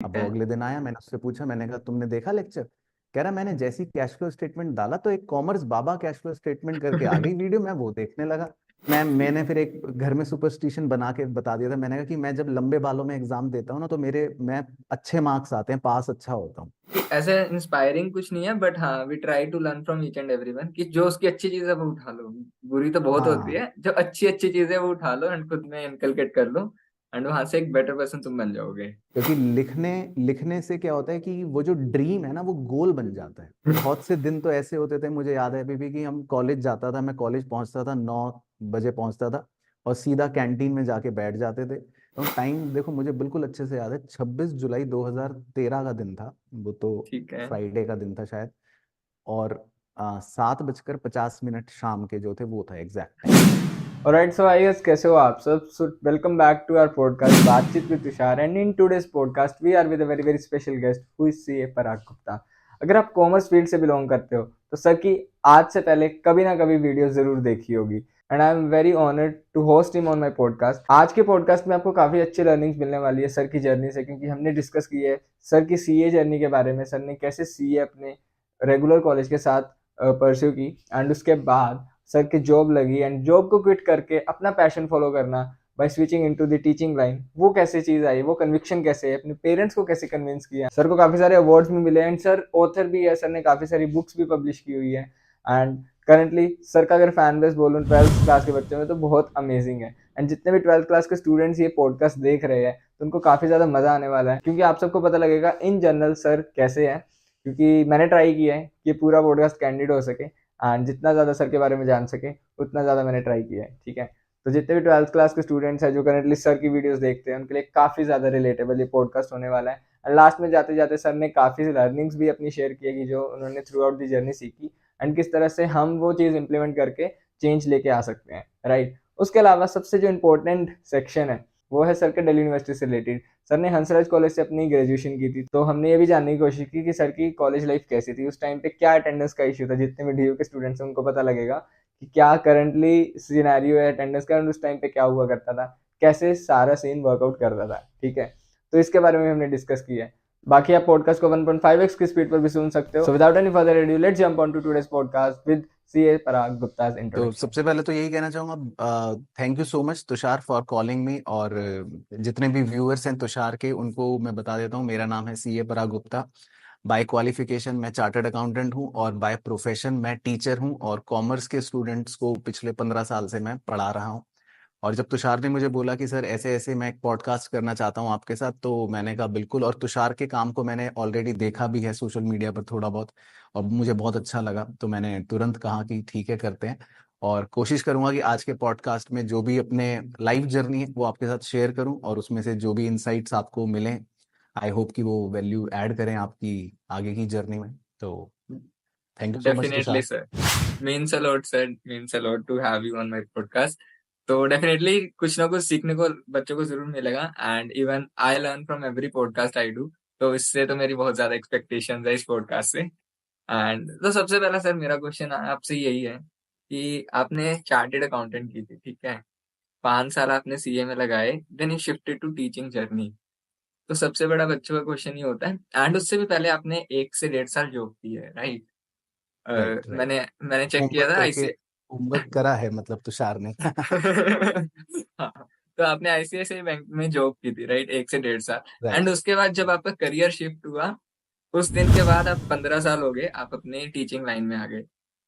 अब ठीक वो है। अगले दिन आया, मैंने उससे पूछा, मैंने कहा तुमने देखा लेक्चर? कह रहा मैंने जैसी कैश फ्लो स्टेटमेंट डाला तो एक कॉमर्स बाबा कैश फ्लो स्टेटमेंट करके आ गई वीडियो, मैं वो देखने लगा। मैंने फिर एक घर में सुपरस्टिशन बना के बता दिया था, मैंने कहा कि मैं जब लंबे बालों में एग्जाम देता हूँ ना तो मेरे मैं अच्छे मार्क्स आते हैं, पास अच्छा होता हूँ। कि ऐसे इंस्पायरिंग कुछ नहीं है, बट हाँ, we try to learn from each and everyone कि जो उसकी अच्छी चीज है वो उठा लो। बुरी तो बहुत होती हाँ, है, जो अच्छी अच्छी चीज है वो उठा लो एंड खुद में इनकलकेट कर लो, एंड वहां से एक बेटर पर्सन तुम बन जाओगे। क्योंकि लिखने लिखने से क्या होता है कि वो जो ड्रीम है ना वो गोल बन जाता है। बहुत से दिन तो ऐसे होते थे, मुझे याद है अभी भी, कि हम कॉलेज जाता था, मैं कॉलेज पहुंचता था 9 बजे पहुंचता था, और सीधा कैंटीन में जाके बैठ जाते थे। तो टाइम देखो मुझे बिल्कुल अच्छे से याद है, 26 जुलाई 2013 का दिन था वो तो, ठीक है। फ्राइडे का दिन था शायद। और 7:50 शाम के जो थे वो था exact time. Alright, so I guess कैसे हो आप सब? So welcome back to our podcast बातचीत with Tushar, and in today's podcast we are with a very very special guest who is CA पराग गुप्ता। अगर आप कॉमर्स फील्ड से बिलोंग करते हो तो सर की आज से पहले कभी ना कभी वीडियो जरूर देखी होगी, and I am very honoured to host him on my podcast. आज के पॉडकास्ट में आपको काफी अच्छी लर्निंग्स मिलने वाली है सर की जर्नी से, क्योंकि हमने डिस्कस की है सर की सीए जर्नी के बारे में, सर ने कैसे सीए अपने रेगुलर कॉलेज के साथ परस्यू की, एंड उसके बाद सर की जॉब लगी, एंड जॉब को क्विट करके अपना पैशन फॉलो करना by switching into the teaching line, वो कैसे चीज आई, वो कन्विक्शन कैसे है, अपने पेरेंट्स को कैसे कन्विंस किया। सर को काफी सारे अवार्ड्स भी मिले, एंड सर ऑथर भी है, सर ने काफी सारी बुक्स भी पब्लिश की हुई है। एंड करंटली सर का अगर फैन बेस बोलूँ 12th क्लास के बच्चों में तो बहुत अमेजिंग है। एंड जितने भी 12th क्लास के स्टूडेंट्स ये पॉडकास्ट देख रहे हैं तो उनको काफी ज्यादा मजा आने वाला है, क्योंकि आप सबको पता लगेगा इन जनरल सर कैसे है। क्योंकि मैंने ट्राई किया है कि पूरा पॉडकास्ट कैंडिड हो सके, एंड जितना ज़्यादा सर के बारे में जान सके उतना ज़्यादा मैंने ट्राई किया है। ठीक है, तो जितने भी 12th क्लास के स्टूडेंट्स हैं जो करंटली सर की वीडियोस देखते हैं उनके लिए काफ़ी ज़्यादा रिलेटेबल ये पॉडकास्ट होने वाला है। एंड लास्ट में जाते जाते सर ने काफ़ी लर्निंग्स भी अपनी शेयर की है कि जो उन्होंने थ्रू आउट दी जर्नी सीखी, एंड किस तरह से हम वो चीज़ इंप्लीमेंट करके चेंज लेके आ सकते हैं, राइट। उसके अलावा सबसे जो इम्पोर्टेंट सेक्शन है वो है सर के दिल्ली यूनिवर्सिटी से रिलेटेड। सर ने हंसराज कॉलेज से अपनी ग्रेजुएशन की थी, तो हमने ये भी जानने की कोशिश की कि सर की कॉलेज लाइफ कैसी थी, उस टाइम पे क्या अटेंडेंस का इशू था। जितने भी डीयू के स्टूडेंट्स हैं उनको पता लगेगा कि क्या करंटली सिनेरियो है अटेंडेंस का, और उस टाइम पे क्या हुआ करता था, कैसे सारा सीन वर्कआउट करता था। ठीक है, तो इसके बारे में हमने डिस्कस किया है। बाकी आप पॉडकास्ट को 1.5x की स्पीड पर भी सुन सकते हो। So without any further ado let's jump on to today's podcast with CA Parag Gupta's तो इंट्रोडक्शन। सबसे पहले तो यही कहना चाहूंगा, thank you so much Tushar for calling me. और जितने भी व्यूअर्स हैं तुषार के, उनको मैं बता देता हूँ, मेरा नाम है सीए पराग गुप्ता। बाय क्वालिफिकेशन मैं चार्टर्ड अकाउंटेंट हूँ, और बाय प्रोफेशन मैं टीचर हूँ, और कॉमर्स के स्टूडेंट्स को पिछले 15 साल से मैं पढ़ा रहा हूँ। और जब तुषार ने मुझे बोला कि सर ऐसे ऐसे मैं एक पॉडकास्ट करना चाहता हूँ आपके साथ, तो मैंने कहा बिल्कुल। और तुषार के काम को मैंने ऑलरेडी देखा भी है सोशल मीडिया पर थोड़ा बहुत, और मुझे बहुत अच्छा लगा, तो मैंने तुरंत कहा कि ठीक है करते हैं। और कोशिश करूंगा कि आज के पॉडकास्ट में जो भी अपने लाइफ जर्नी है वो आपके साथ शेयर करूं, और उसमें से जो भी इंसाइट्स आपको मिलें, आई होप कि वो वैल्यू ऐड करें आपकी आगे की जर्नी में। तो thank you so much definitely Tushar. Sir, means a lot sir, means a lot to have you on my podcast. तो डेफिनेटली कुछ ना कुछ सीखने को बच्चों को जरूर मिलेगा, and even I learn from every podcast I do. तो इससे तो मेरी बहुत ज्यादा एक्सपेक्टेशंस है इस पॉडकास्ट से। एंड तो सबसे पहला सर मेरा क्वेश्चन आपसे यही है कि आपने चार्टेड अकाउंटेंट की थी, ठीक है, 5 साल आपने सीए में लगाए, then you shifted to teaching journey. तो सबसे बड़ा बच्चों का क्वेश्चन ये होता है, एंड उससे भी पहले आपने 1 से 1.5 साल जॉब की है, राइट? Right, right. मैंने मैंने चेक किया होमवर्क था करके, आईसी। होमवर्क करा है मतलब तुषार ने। हाँ, तो आपने आईसीआईसीआई बैंक में जॉब की थी, राइट, 1 से 1.5 साल। एंड राइट, उसके बाद जब आपका करियर शिफ्ट हुआ, उस दिन के बाद आप 15 साल हो गए, आप अपने टीचिंग लाइन में आ गए।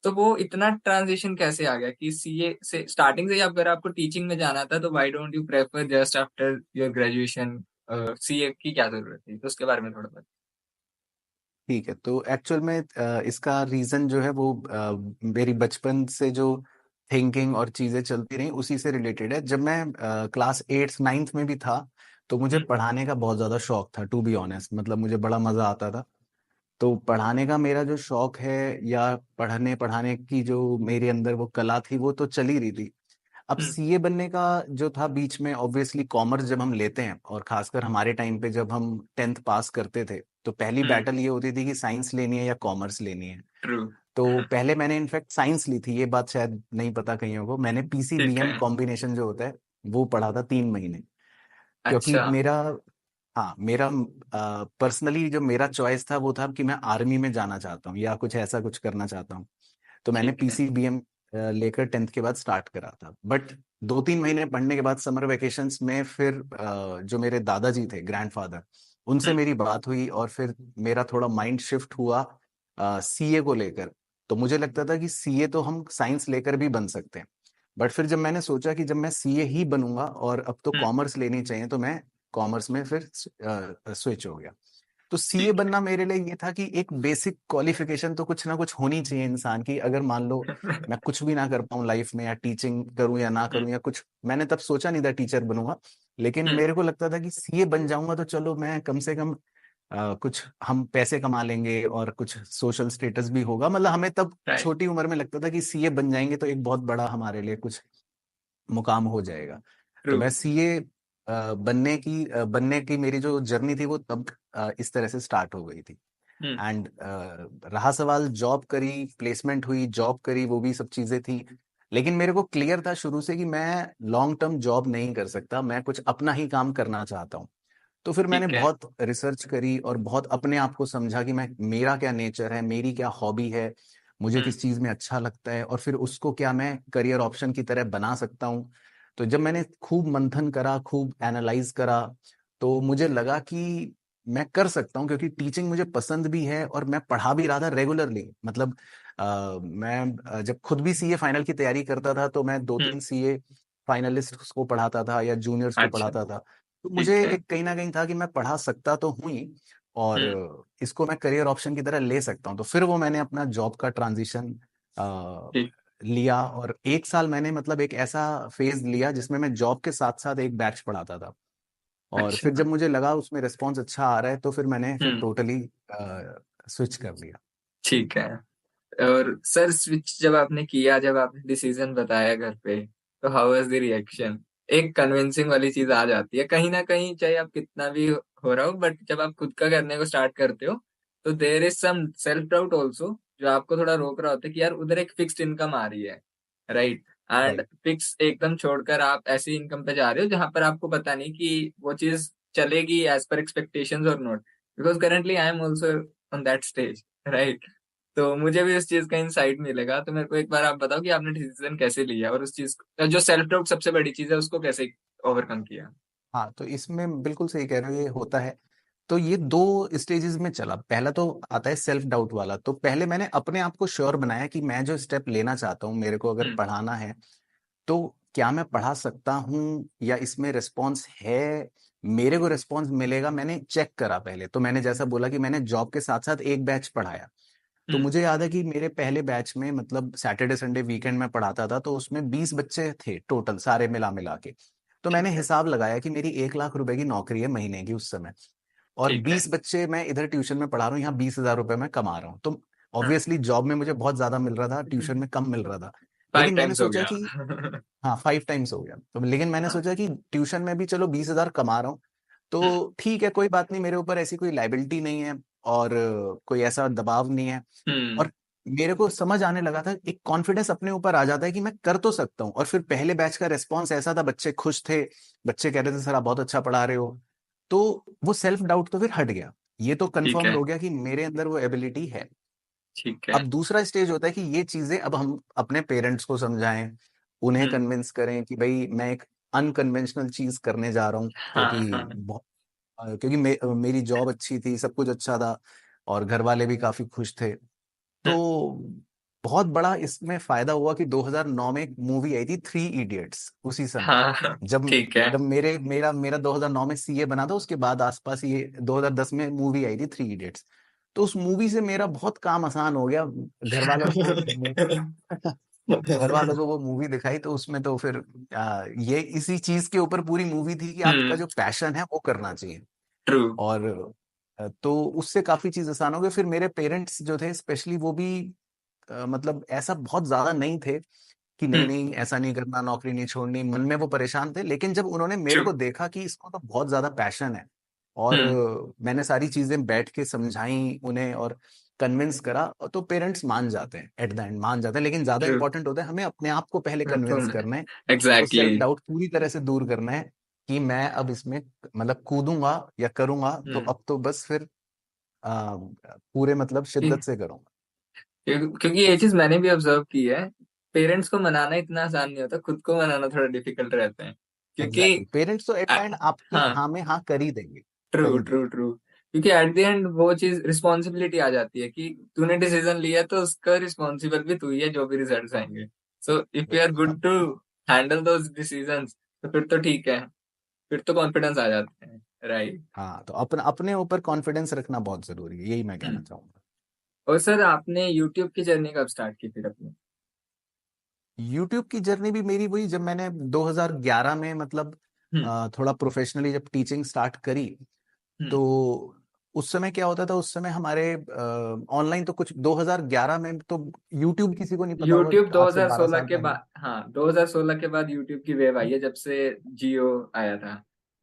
तो वो इतना ट्रांजिशन कैसे आ गया कि सीए से स्टार्टिंग से ही अगर आपको टीचिंग में जाना था, तो why don't you prefer just after your graduation CA की क्या जरूरत थी? तो उसके बारे में थोड़ा बताइए। ठीक है। तो एक्चुअल में इसका रीजन जो है वो मेरी बचपन से जो थिंकिंग और चीजें चलती रही उसी से रिलेटेड है। जब मैं क्लास 8th 9th में भी था, तो मुझे हम्म। पढ़ाने का बहुत ज्यादा शौक था, टू बी ऑनेस्ट। मतलब मुझे बड़ा मजा आता था। तो पढ़ाने का मेरा जो शौक है, या पढ़ने पढ़ाने की जो मेरे अंदर वो कला थी, वो तो चली रही थी। अब हम्म। सीए बनने का जो था बीच में, ऑब्वियसली कॉमर्स जब हम लेते हैं, और खासकर हमारे टाइम पे जब हम 10th पास करते थे, तो पहली हम्म। बैटल ये होती थी कि साइंस लेनी है या कॉमर्स लेनी है। ट्रू। तो पहले मैंने इनफैक्ट साइंस ली थी, ये बात शायद नहीं पता कईयों को। मैंने ठीक पीसीबीएम है। कॉम्बिनेशन जो होता है वो पढ़ा था 3 महीने, क्योंकि अच्छा। मेरा, हाँ, मेरा पर्सनली जो मेरा चॉइस था वो था कि मैं आर्मी में जाना चाहता हूँ या कुछ ऐसा कुछ करना चाहता हूँ। तो मैंने ठीक है। पीसीबीएम लेकर 10th के बाद स्टार्ट करा था। बट 2-3 महीने पढ़ने के बाद समर वेकेशंस में फिर जो मेरे दादाजी थे, ग्रैंडफादर, उनसे हम्म, मेरी बात हुई और फिर मेरा थोड़ा माइंड शिफ्ट हुआ सीए को लेकर। तो मुझे लगता था कि सीए तो हम साइंस लेकर भी बन सकते हैं। बट फिर जब मैंने सोचा कि जब मैं सीए ही बनूंगा और अब तो हम्म, कॉमर्स लेनी चाहिए, तो मैं कॉमर्स में फिर स्विच हो गया। तो सीए ठीक बनना मेरे लिए ये था कि एक बेसिक क्वालिफिकेशन तो कुछ ना कुछ होनी चाहिए इंसान की। अगर मान लो है। मैं कुछ भी ना कर पाऊँ लाइफ में, या टीचिंग करूँ या ना हम्म, करूँ, या कुछ मैंने तब सोचा नहीं था टीचर बनूंगा, लेकिन हम्म, मेरे को लगता था कि सीए बन जाऊंगा तो चलो मैं कम से कम कुछ हम पैसे कमा लेंगे और कुछ सोशल स्टेटस भी होगा। मतलब हमें तब राइट। छोटी उम्र में लगता था कि सीए बन जाएंगे तो एक बहुत बड़ा हमारे लिए कुछ मुकाम हो जाएगा। तो ट्रू। मैं सीए बनने की मेरी जो जर्नी थी वो तब इस तरह से स्टार्ट हो गई थी। हम्म, एंड रहा सवाल, जॉब करी, प्लेसमेंट हुई, जॉब करी, वो भी सब चीजें थी। लेकिन मेरे को क्लियर था शुरू से कि मैं लॉन्ग टर्म जॉब नहीं कर सकता, मैं कुछ अपना ही काम करना चाहता हूँ। तो फिर मैंने ठीक है। बहुत रिसर्च करी और बहुत अपने आप को समझा कि मैं, मेरा क्या नेचर है, मेरी क्या हॉबी है, मुझे हम्म, किस चीज में अच्छा लगता है, और फिर उसको क्या मैं करियर ऑप्शन की तरह बना सकता हूँ। तो जब मैंने खूब मंथन करा, खूब एनालाइज करा, तो मुझे लगा कि मैं कर सकता हूँ, क्योंकि टीचिंग मुझे पसंद भी है और मैं पढ़ा भी रहा था रेगुलरली। मतलब मैं जब खुद भी सीए फाइनल की तैयारी करता था तो मैं दो हम्म, तीन सीए फाइनलिस्ट को पढ़ाता था या जूनियर्स को अच्छा। पढ़ाता था। तो मुझे ठीक है। एक कहीं ना कहीं था कि मैं पढ़ा सकता तो हूँ ही, और हम्म, इसको मैं करियर ऑप्शन की तरह ले सकता हूँ। तो फिर वो मैंने अपना जॉब का ट्रांजिशन ठीक। लिया, और 1 साल मैंने मतलब एक ऐसा फेज लिया जिसमें मैं जॉब के साथ साथ एक बैच पढ़ाता था। और फिर अच्छा। जब मुझे लगा उसमें रिस्पॉन्स अच्छा आ रहा है तो फिर मैंने फिर हम्म, टोटली स्विच कर लिया। ठीक है। और सर स्विच जब आपने किया, जब आपने डिसीजन बताया घर पे, तो हाउ वाज द रिएक्शन? एक कन्विंसिंग वाली चीज आ जाती है कहीं ना कहीं, चाहे आप कितना भी हो रहा हो, बट जब आप खुद का करने को स्टार्ट करते हो तो there is some self doubt also, जो आपको थोड़ा रोक रहा होता है कि यार उधर एक फिक्स्ड इनकम आ रही है, राइट? And right. फिक्स एकदम छोड़कर आप ऐसी इनकम पे जा रहे हो जहां पर आपको पता नहीं कि वो चीज चलेगी एज पर एक्सपेक्टेशंस और not, because currently I am also on that stage, right? तो मुझे भी उस चीज का इंसाइट मिलेगा, तो मेरे को एक बार आप बताओ कि आपने डिसीजन कैसे लिया और उस चीज जो सेल्फ डाउट सबसे बड़ी चीज है उसको कैसे ओवरकम किया? हाँ, तो इसमें बिल्कुल सही कह रहे हो, ये होता है। तो ये दो स्टेजेस में चला। पहला तो आता है सेल्फ डाउट वाला। तो पहले मैंने अपने आप को श्योर बनाया कि मैं जो स्टेप लेना चाहता हूँ, मेरे को अगर हम्म, पढ़ाना है तो क्या मैं पढ़ा सकता हूँ, या इसमें रिस्पॉन्स है, मेरे को रिस्पॉन्स मिलेगा। मैंने चेक करा पहले। तो मैंने जैसा बोला कि मैंने जॉब के साथ साथ एक बैच पढ़ाया। तो हम्म, मुझे याद है कि मेरे पहले बैच में, मतलब सैटरडे संडे वीकेंड में पढ़ाता था, तो उसमें 20 बच्चे थे टोटल, सारे मिला मिला के। तो मैंने ठीक है। हिसाब लगाया कि मेरी 1 लाख रुपए की नौकरी है महीने की उस समय, और ठीक है। 20 बच्चे मैं इधर ट्यूशन में पढ़ा रहा हूँ, यहाँ 20,000 रुपए मैं कमा रहा हूँ। तो हाँ, ऑब्वियसली जॉब में मुझे बहुत ज्यादा मिल रहा था, ट्यूशन में कम मिल रहा था। फाइव लेकिन मैंने टाइम्स हो सोचा गया। कि, हाँ, 5 टाइम्स हो गया। तो लेकिन मैंने हाँ, सोचा कि ट्यूशन में भी चलो 20,000 कमा रहा हूँ, हम्म, तो ठीक है, कोई बात नहीं, मेरे ऊपर ऐसी कोई लाइबिलिटी नहीं है और कोई ऐसा दबाव नहीं है। हम्म, और मेरे को समझ आने लगा था, एक कॉन्फिडेंस अपने ऊपर आ जाता है कि मैं कर तो सकता हूँ। और फिर पहले बैच का रिस्पॉन्स ऐसा था, बच्चे खुश थे, बच्चे कह रहे थे सर आप बहुत अच्छा पढ़ा रहे हो। तो वो सेल्फ डाउट तो फिर हट गया, ये तो ठीक कंफर्म्ड है। हो गया कि मेरे अंदर वो एबिलिटी है। ठीक है। अब दूसरा स्टेज होता है कि ये चीजें अब हम अपने पेरेंट्स को समझाएं, उन्हें हम्म, कन्विंस करें कि भाई मैं एक अनकन्वेंशनल चीज करने जा रहा हूँ, हाँ, हाँ, क्योंकि मेरी जॉब अच्छी थी, सब कुछ अच्छा था, और घर वाले भी काफी खुश थे। तो हम्म, बहुत बड़ा इसमें फायदा हुआ कि 2009 में एक मूवी आई थी, थ्री इडियट्स, उसी समय। हाँ, हाँ, जब ठीक है। जब मेरा 2009 में सीए बना था, उसके बाद आसपास ये 2010 में मूवी आई थी थ्री इडियट्स। तो उस मूवी से मेरा बहुत काम आसान हो गया। घर वालों को घर वालों को वो मूवी दिखाई, तो उसमें तो फिर ये इसी चीज के ऊपर पूरी मूवी थी कि आपका हम्म, जो पैशन है वो करना चाहिए। ट्रू। और तो उससे काफी चीज आसान हो गई। फिर मेरे पेरेंट्स जो थे स्पेशली, वो भी मतलब ऐसा बहुत ज्यादा नहीं थे कि नहीं हम्म, नहीं ऐसा नहीं करना, नौकरी नहीं छोड़नी, मन में वो परेशान थे। लेकिन जब उन्होंने मेरे ट्रू। को देखा कि इसको तो बहुत ज्यादा पैशन है, और हम्म, मैंने सारी चीजें बैठ के समझाई उन्हें और कन्विंस करा, तो पेरेंट्स मान जाते हैं, एट द एंड मान जाते हैं। लेकिन ज्यादा ट्रू। इंपॉर्टेंट होता है हमें अपने आप को पहले कन्विंस करना है, वो एग्जैक्टली। सेल्फ डाउट पूरी तरह से दूर करना है कि मैं अब इसमें मतलब कूदूंगा या करूंगा, तो अब तो बस फिर पूरे मतलब शिद्दत से करूंगा। क्योंकि ये चीज मैंने भी ऑब्जर्व की है, पेरेंट्स को मनाना इतना आसान नहीं होता, खुद को मनाना थोड़ा डिफिकल्ट रहता है, क्योंकि एग्जैक्टली, पेरेंट्स तो एट एंड आपकी हाँ, हाँ में हाँ कर ही देंगे ट्रू कहीं भी। ट्रू ट्रू, क्योंकि एट द एंड वो चीज रिस्पॉन्सिबिलिटी आ जाती है कि तूने डिसीजन लिया तो उसका रिस्पॉन्सिबल भी तू ही है, जो भी रिजल्ट्स आएंगे। सो इफ यू आर बिल्कुल। Good to handle those decisions, तो फिर तो ठीक है, फिर तो कॉन्फिडेंस आ जाते हैं, राइट। हाँ, तो अपना अपने ऊपर कॉन्फिडेंस रखना बहुत जरूरी है, यही मैं कहना चाहूंगा। और सर आपने यूट्यूब की जर्नी कब स्टार्ट की फिर अपनी? यूट्यूब की जर्नी भी मेरी वही, जब मैंने 2011 में मतलब हम्म थोड़ा प्रोफेशनली जब टीचिंग स्टार्ट करी, हम्म तो उस समय क्या होता था, उस समय हमारे ऑनलाइन तो कुछ 2011 में तो यूट्यूब किसी को नहीं पता यूट्यूब होगा, आज से 12 2016 साल के पहले। बाद, हाँ 2016 के बाद यूट्यूब की वेव आई है, जब से जियो आया था,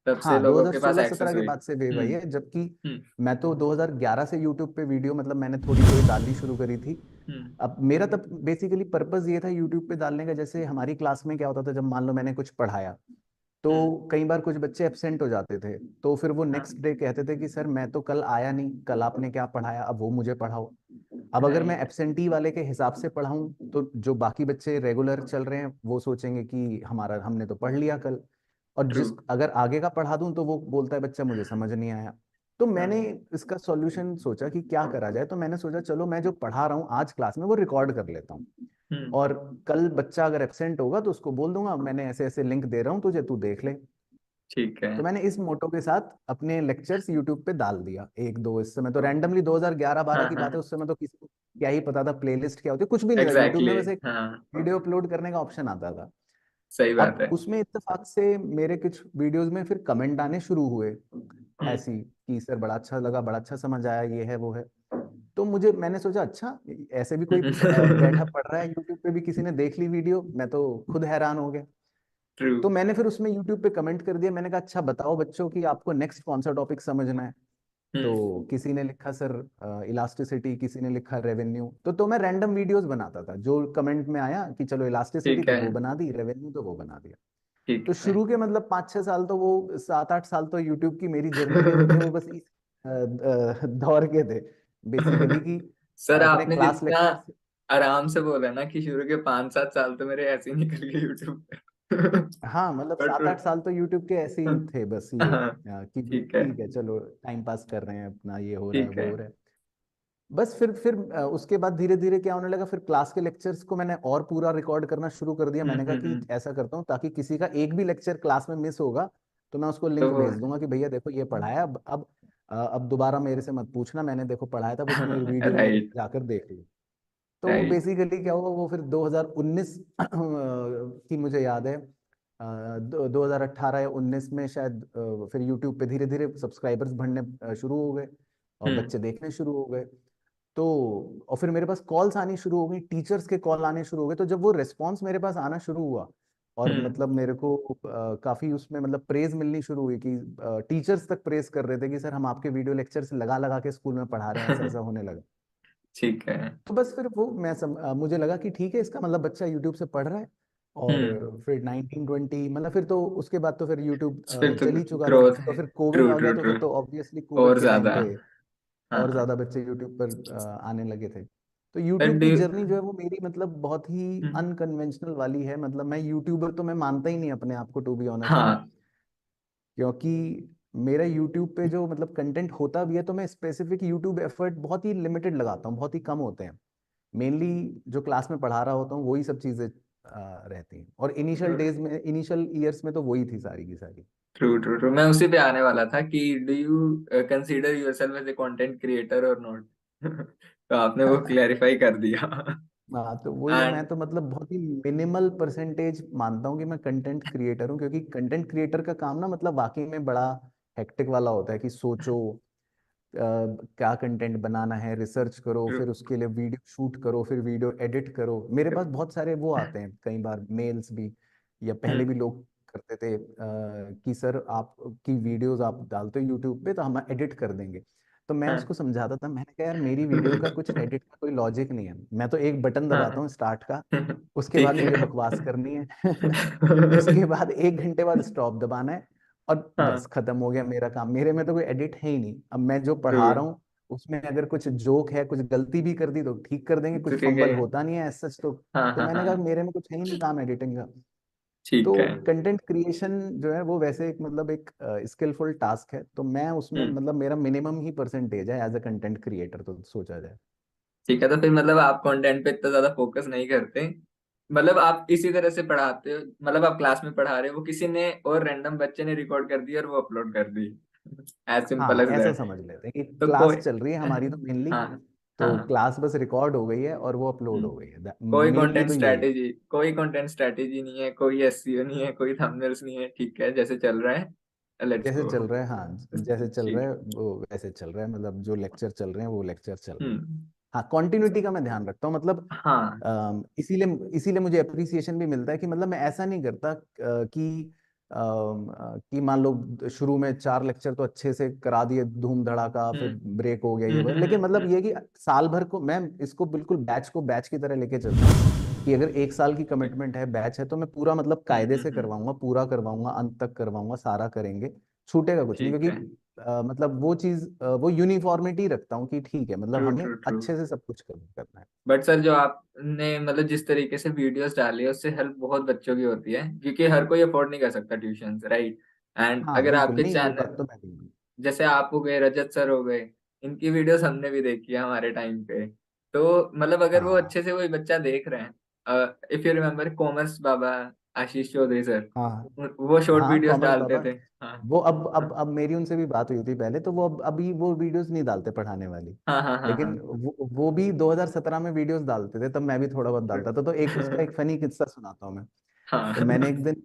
तब से हाँ, लोगों के पास 2016-17 एक्सेस के हुई। बाद से वेव आई है, जबकि हम्म मैं तो 2011 से यूट्यूब पे वीडियो मतलब मैंने थोड़ी थोड़ी डालनी शुरू करी थी। हम्म अब मेरा तब बेसिकली पर्पस ये था यूट्यूब पे डालने का, जैसे हमारी क्लास में क्या होता था, जब मान लो मैंने कुछ पढ़ाया, हम्म तो कई बार कुछ बच्चे एब्सेंट हो जाते थे, तो फिर वो हाँ, नेक्स्ट डे कहते थे कि सर मैं तो कल आया नहीं, कल आपने क्या पढ़ाया अब वो मुझे पढ़ाओ। अब अगर मैं राइट, एब्सेंटी वाले के हिसाब से पढ़ाऊं, तो जो बाकी बच्चे रेगुलर चल रहे हैं वो सोचेंगे कि हमारा हमने तो पढ़ लिया कल। और ट्रू, जिस अगर आगे का पढ़ा दूं तो वो बोलता है बच्चा मुझे समझ नहीं आया। तो मैंने हाँ, इसका सॉल्यूशन सोचा कि क्या करा जाए, तो मैंने सोचा चलो मैं जो पढ़ा रहा हूँ आज क्लास में वो रिकॉर्ड कर लेता हूँ, हम्म और कल बच्चा अगर एब्सेंट होगा तो उसको बोल दूंगा मैंने ऐसे ऐसे लिंक दे रहा हूँ तुझे, तू देख ले। ठीक है, तो मैंने इस मोटो के साथ अपने लेक्चर्स यूट्यूब पे डाल दिया एक दो, इस समय तो रैंडमली 2011-12 हाँ की बात है, हाँ, उस समय तो किसी को क्या ही पता था प्लेलिस्ट क्या होती है, कुछ भी नहीं था यूट्यूब एग्जैक्टली में, बस exactly, एक हाँ, वीडियो अपलोड करने का ऑप्शन आता था। सही बात अब है। उसमें इत्तेफाक से मेरे कुछ वीडियोस में फिर कमेंट आने शुरू हुए हम्म ऐसी कि सर बड़ा अच्छा लगा, बड़ा अच्छा समझ आया, ये है वो है। तो मुझे मैंने सोचा अच्छा, ऐसे भी कोई बैठा पढ़ रहा है यूट्यूब पे, भी किसी ने देख ली वीडियो, मैं तो खुद हैरान हो गया। ट्रू, तो मैंने फिर उसमें यूट्यूब पे कमेंट कर दिया, मैंने कहा अच्छा बताओ बच्चों कि आपको नेक्स्ट कौन सा टॉपिक समझना है। तो हम्म किसी ने लिखा सर इलास्टिसिटी, किसी ने लिखा रेवेन्यू, तो मैं रैंडम वीडियोस बनाता था, जो कमेंट में आया कि चलो इलास्टिसिटी ठीक तो है, वो बना दी, रेवेन्यू तो वो बना दिया। ठीक तो है। शुरू के मतलब 5-6 साल तो वो 7-8 साल तो यूट्यूब की मेरी जर्नी के जो थे वो बस इस दौर के थे बेसिकली, कि सर अपने आपने क्लास जितना लेक्चर। आराम से बोला ना कि शुरू के 5-7 साल तो मेरे ऐसे ही निकल गए यूट्यूब पे। हाँ, मतलब बट 7-8 साल तो यूट्यूब के ऐसे ही थे बस, ये हाँ, कि ठीक है, ठीक है चलो टाइम पास कर रहे हैं अपना, ये हो रहा है ठीक वो है। हो रहा है। बस फिर उसके बाद धीरे धीरे क्या होने लगा, फिर क्लास के लेक्चर्स को मैंने और पूरा रिकॉर्ड करना शुरू कर दिया। मैंने कहा कि हम्म। ऐसा करता हूँ ताकि किसी का एक भी लेक्चर क्लास में मिस होगा तो मैं उसको तो लिंक वो भेज दूंगा कि भैया देखो ये पढ़ाया, अब दोबारा मेरे से मत पूछना, मैंने देखो पढ़ाया था, बस मेरी वीडियो में राइट, जाकर देख लो। तो वो राइट, बेसिकली क्या हुआ, वो फिर 2019 की मुझे याद है, 2018 या 19 में शायद फिर यूट्यूब पे धीरे धीरे सब्सक्राइबर्स बढ़ने शुरू हो गए और हम्म बच्चे देखने शुरू हो गए। तो और फिर मेरे पास कॉल्स आनी शुरू हो गई, टीचर्स के कॉल आने शुरू हो गए, तो जब वो रिस्पॉन्स मेरे पास आना शुरू हुआ और हम्म मतलब मेरे को काफी उसमें मतलब प्रेज मिलनी शुरू हुई कि टीचर्स तक प्रेज कर रहे थे कि सर हम आपके वीडियो लेक्चर्स लगा लगा के स्कूल में पढ़ा रहे हैं, ऐसा ऐसा होने लगा। ठीक है, तो बस फिर वो मुझे लगा कि ठीक है, इसका मतलब बच्चा यूट्यूब से पढ़ रहा है। और हम्म फिर 1920 मतलब फिर तो उसके बाद तो फिर यूट्यूब फिर तो चल ही चुका था, ग्रोथ तो है, फिर कोविड ट्रू आ गया, ट्रू तो ट्रू, फिर तो ऑब्वियसली कोविड और के टाइम ज्यादा, पे और हाँ। ज्यादा बच्चे यूट्यूब पर आने लगे थे। तो बट यूट्यूब डू की जर्नी जो है वो मेरी मतलब बहुत ही हम्म, अनकन्वेंशनल वाली है, मतलब मैं यूट्यूबर तो मैं मानता ही नहीं अपने आप को, टू बी ऑनेस्ट, हाँ, क्योंकि मेरा यूट्यूब पे जो मतलब कंटेंट होता भी है तो मैं स्पेसिफिक यूट्यूब एफर्ट बहुत ही लिमिटेड लगाता हूँ, बहुत ही कम होते हैं। मेनली जो क्लास में पढ़ा रहा होता हूँ वही सब चीजें रहती हैं, और इनिशियल डेज में, इनिशियल ईयर्स में तो वही थी सारी की सारी। ट्रू ट्रू ट्रू, मैं उसी पे आने वाला था कि do you consider yourself as a content creator और नॉट? तो आपने वो क्लैरिफाई कर दिया। हाँ, तो वही है, मैं एंड तो मतलब बहुत ही मिनिमल परसेंटेज मानता हूँ कि मैं कंटेंट क्रिएटर हूँ, क्योंकि कंटेंट क्रिएटर का काम ना मतलब वाकई में बड़ा हेक्टिक वाला होता है कि सोचो क्या कंटेंट बनाना है, रिसर्च करो, ट्रू, फिर उसके लिए वीडियो शूट करो, फिर वीडियो एडिट करो। मेरे पास बहुत सारे वो आते हैं कई बार मेल्स भी, या पहले भी लोग करते थे कि सर आपकी वीडियोस आप डालते हो यूट्यूब पे तो हम एडिट कर देंगे। तो मैं उसको हाँ, समझाता था, मैंने कहा यार मेरी वीडियो का कुछ एडिट का कोई लॉजिक नहीं है, मैं तो एक बटन दबाता हाँ, हूँ स्टार्ट का, उसके बाद ठीक मुझे है। बकवास करनी है उसके बाद 1 घंटे बाद स्टॉप दबाना है, और बस हाँ खत्म हो गया मेरा काम। मेरे में तो कोई एडिट है ही नहीं। अब मैं जो ट्रू। पढ़ा रहा हूँ उसमें अगर कुछ जोक है, कुछ गलती भी कर दी तो ठीक कर देंगे, तो कुछ ठीक है। फंबल होता नहीं है सच हाँ तो हाँ मैंने कहा हाँ मेरे में कुछ है ही नहीं काम एडिटिंग का। तो ठीक है। कंटेंट क्रिएशन जो है वो वैसे एक मतलब एक स्किलफुल टास्क है, तो मैं उसमें हम्म। मतलब मेरा मिनिमम ही परसेंटेज है एज अ कंटेंट क्रिएटर, तो सोचा जाए। ठीक है, तो फिर मतलब आप कंटेंट पे इतना ज्यादा फोकस नहीं करते, मतलब आप इसी तरह से पढ़ाते हो, मतलब आप क्लास में पढ़ा रहे हो, वो किसी ने और रैंडम बच्चे ने रिकॉर्ड कर दी और वो अपलोड कर दी, एज सिंपल हाँ एज ऐसा दैट। समझ लेते हैं कि तो कोई, क्लास चल रही है हमारी तो मेनली, हाँ तो हाँ, क्लास बस रिकॉर्ड हो गई है और वो अपलोड हम्म, हो गई है, कोई मेनली कंटेंट तो यही है। स्ट्रैटेजी, कोई कंटेंट स्ट्रैटेजी नहीं है, कोई एसईओ नहीं है, कोई थंबनेल्स नहीं है, ठीक है जैसे चल रहा है लेट्स जैसे गो। चल रहा है, हाँ जैसे चल रहा ठीक। है वो वैसे चल रहा है, मतलब जो लेक्चर चल रहे हैं वो लेक्चर चल रहे हैं। हम्म। हाँ कॉन्टिन्यूटी का मैं ध्यान रखता हूँ, मतलब हाँ। इसीलिए मुझे अप्रिसिएशन भी मिलता है कि मतलब मैं ऐसा नहीं करता कि मान लो शुरू में 4 लेक्चर तो अच्छे से करा दिए धूम धड़ाका, फिर हम्म ब्रेक हो गया ये वो, लेकिन मतलब हम्म। ये कि साल भर को मैं इसको बिल्कुल बैच को बैच की तरह लेके चलता हूँ कि अगर 1 साल की ठीक। कमिटमेंट है, बैच है, तो मैं पूरा मतलब कायदे से हम्म। करवाऊंगा, पूरा करवाऊंगा, अंत तक करवाऊंगा, सारा करेंगे, छूटेगा कुछ नहीं, ठीक क्योंकि है। मतलब वो चीज वो यूनिफॉर्मिटी रखता हूँ कि ठीक है मतलब ट्रू हमें ट्रू ट्रू। अच्छे से सब कुछ करना है। बट सर जो आपने मतलब जिस तरीके से वीडियोस डाली है उससे हेल्प बहुत बच्चों की होती है, क्योंकि हर कोई अफोर्ड नहीं कर सकता ट्यूशन, राइट। एंड हाँ अगर बिल्कुल आपके नहीं, वो बात चैनल, तो मैं भी। जैसे आप हो गए, रजत सर हो गए, इनकी वीडियोस हमने भी देखी है हमारे टाइम पे, तो मतलब अगर वो हाँ अच्छे से कोई बच्चा देख रहे हैं, if you remember commerce Baba Ashish Chaudhary sir, हाँ वो शॉर्ट हाँ वीडियोस कॉमर्स डालते बाबा, थे। हाँ वो अब मेरी उनसे भी बात हुई थी पहले, तो वो अब अभी वो वीडियोस नहीं डालते पढ़ाने वाली, हाँ हाँ हाँ हाँ लेकिन वो भी 2017 में वीडियोस डालते थे, तब मैं भी थोड़ा बहुत डालता था। तो एक उसका एक फनी किस्सा सुनाता हूँ मैं। हाँ तो मैंने एक दिन,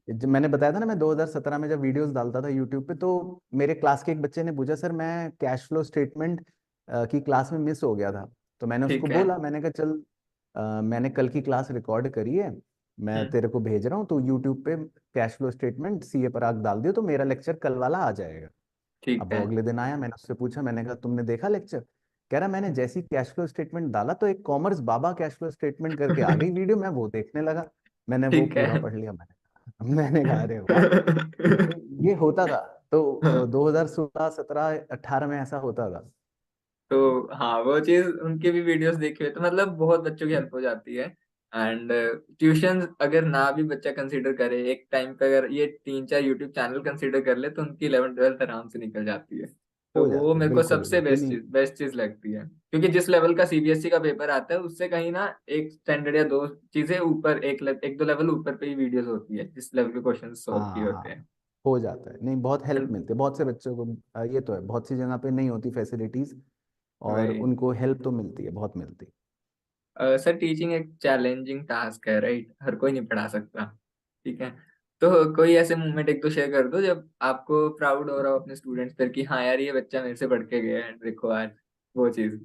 जब मैंने बताया था ना मैं 2017 में जब वीडियोस डालता था यूट्यूब पे, तो मेरे क्लास के एक बच्चे ने पूछा सर मैं कैश फ्लो स्टेटमेंट की क्लास में मिस हो गया था। तो मैंने उसको ठीक है। बोला, मैंने कहा चल मैंने कल की क्लास रिकॉर्ड करी है, मैं हम्म। तेरे को भेज रहा हूँ, तो यूट्यूब पे कैश फ्लो स्टेटमेंट सीए पराग डाल दियो तो मेरा लेक्चर कल वाला आ जाएगा। अब ठीक वो है। अगले दिन आया, मैंने उससे पूछा, मैंने कहा तुमने देखा लेक्चर? कह रहा मैंने जैसी कैश फ्लो स्टेटमेंट डाला तो एक कॉमर्स बाबा कैश फ्लो स्टेटमेंट करके आ गई वीडियो, मैं वो देखने लगा, मैंने वो ठीक है। पूरा पढ़ लिया। मैंने कहा अरे वाह, तो ये होता था। तो हाँ, 2016 17 18 में ऐसा होता था। तो हाँ वो चीज उनके भी वीडियोस देखे हुए तो मतलब बहुत बच्चों की हेल्प हो जाती है। एंड ट्यूशन अगर ना भी बच्चा कंसीडर करे एक टाइम पे, अगर ये 3 4 यूट्यूब चैनल कंसीडर कर ले तो उनकी 11th 12th आराम से निकल जाती है। तो हो वो जाती है मेरे को बिल्कुल, सबसे इसीलिए। बेस्ट चीज लगती है, क्योंकि जिस लेवल का सीबीएसई का पेपर आता है उससे कहीं ना एक स्टैंडर्ड या दो चीजें ऊपर, एक दो लेवल ऊपर पे ही वीडियोस होती है जिस लेवल के क्वेश्चन सॉल्व किए हाँ होते हाँ, हैं। हो जाता है, नहीं बहुत हेल्प एंड मिलती है बहुत से बच्चों को। ये तो है, बहुत सी जगह पे नहीं होती फैसिलिटीज, और वही, उनको हेल्प तो मिलती है, बहुत मिलती है। सर टीचिंग एक चैलेंजिंग टास्क है, राइट, हर कोई नहीं पढ़ा सकता, ठीक है। तो कोई ऐसे मोमेंट एक दो शेयर कर दो जब आपको प्राउड हो रहा हो अपने स्टूडेंट्स पर कि हाँ यार ये बच्चा मेरे से पढ़ के गया है, देखो आज वो चीज।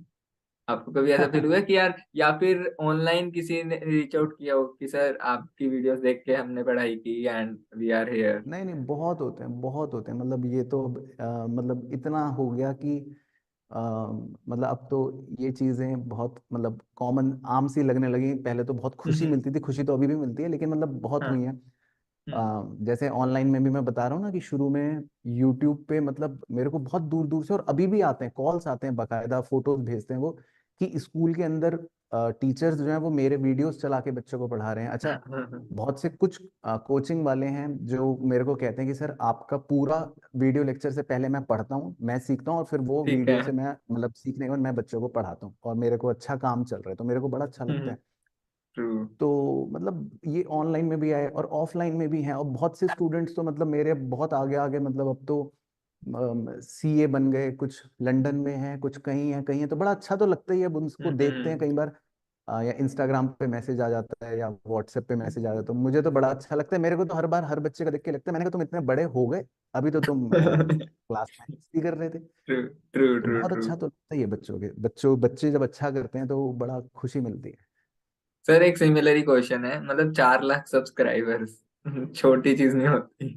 आपको कभी ऐसा फील हुआ है कि यार, या फिर ऑनलाइन किसी ने रीच आउट किया हो कि सर आपकी वीडियोस देख के हमने पढ़ाई की एंड वी आर हेयर। नहीं नहीं, बहुत होते हैं, बहुत होते हैं, मतलब ये तो मतलब इतना हो गया कि अ, मतलब अब तो ये चीज़ें बहुत मतलब कॉमन आम सी लगने लगी। पहले तो बहुत खुशी हम्म। मिलती थी, खुशी तो अभी भी मिलती है, लेकिन मतलब बहुत हाँ। हुई है। हम्म। जैसे ऑनलाइन में भी मैं बता रहा हूँ ना कि शुरू में यूट्यूब पे मतलब मेरे को बहुत दूर दूर से, और अभी भी आते हैं, कॉल्स आते हैं, बकायदा फोटोज भेजते हैं वो, कि स्कूल के अंदर टीचर्स जो हैं वो मेरे वीडियोस चला के बच्चों को पढ़ा रहे हैं। अच्छा, बहुत से कुछ कोचिंग वाले हैं जो मेरे को कहते हैं कि सर आपका पूरा वीडियो लेक्चर से पहले मैं पढ़ता हूँ, मैं सीखता हूँ, और फिर वो ठीक है। वीडियो से मैं मतलब सीखने के बाद मैं बच्चों को पढ़ाता हूँ, और मेरे को अच्छा काम चल रहा है, तो मेरे को बड़ा अच्छा लगता है। ट्रू। तो मतलब ये ऑनलाइन में भी आए और ऑफलाइन में भी हैं, और बहुत से स्टूडेंट्स तो मतलब मेरे बहुत आगे आगे, मतलब अब तो सीए बन गए, कुछ लंदन में हैं, कुछ कहीं हैं, तो बड़ा अच्छा तो लगता ही है। अब उनको देखते हैं कई बार या इंस्टाग्राम पे मैसेज आ जाता है या व्हाट्सएप पे मैसेज आ जाता है, तो मुझे तो बड़ा अच्छा लगता है। मेरे को तो हर बार हर बच्चे का देख के लगता है, मैंने कहा तुम इतने बड़े हो गए, अभी तो तुम क्लास में मस्ती कर रहे थे। ट्रू ट्रू तो ट्रू बहुत ट्रू। अच्छा तो लगता ही है बच्चे जब अच्छा करते हैं तो बड़ा खुशी मिलती है। सर एक सिमिलर ही क्वेश्चन है, मतलब 4 लाख सब्सक्राइबर्स छोटी चीज नहीं होती,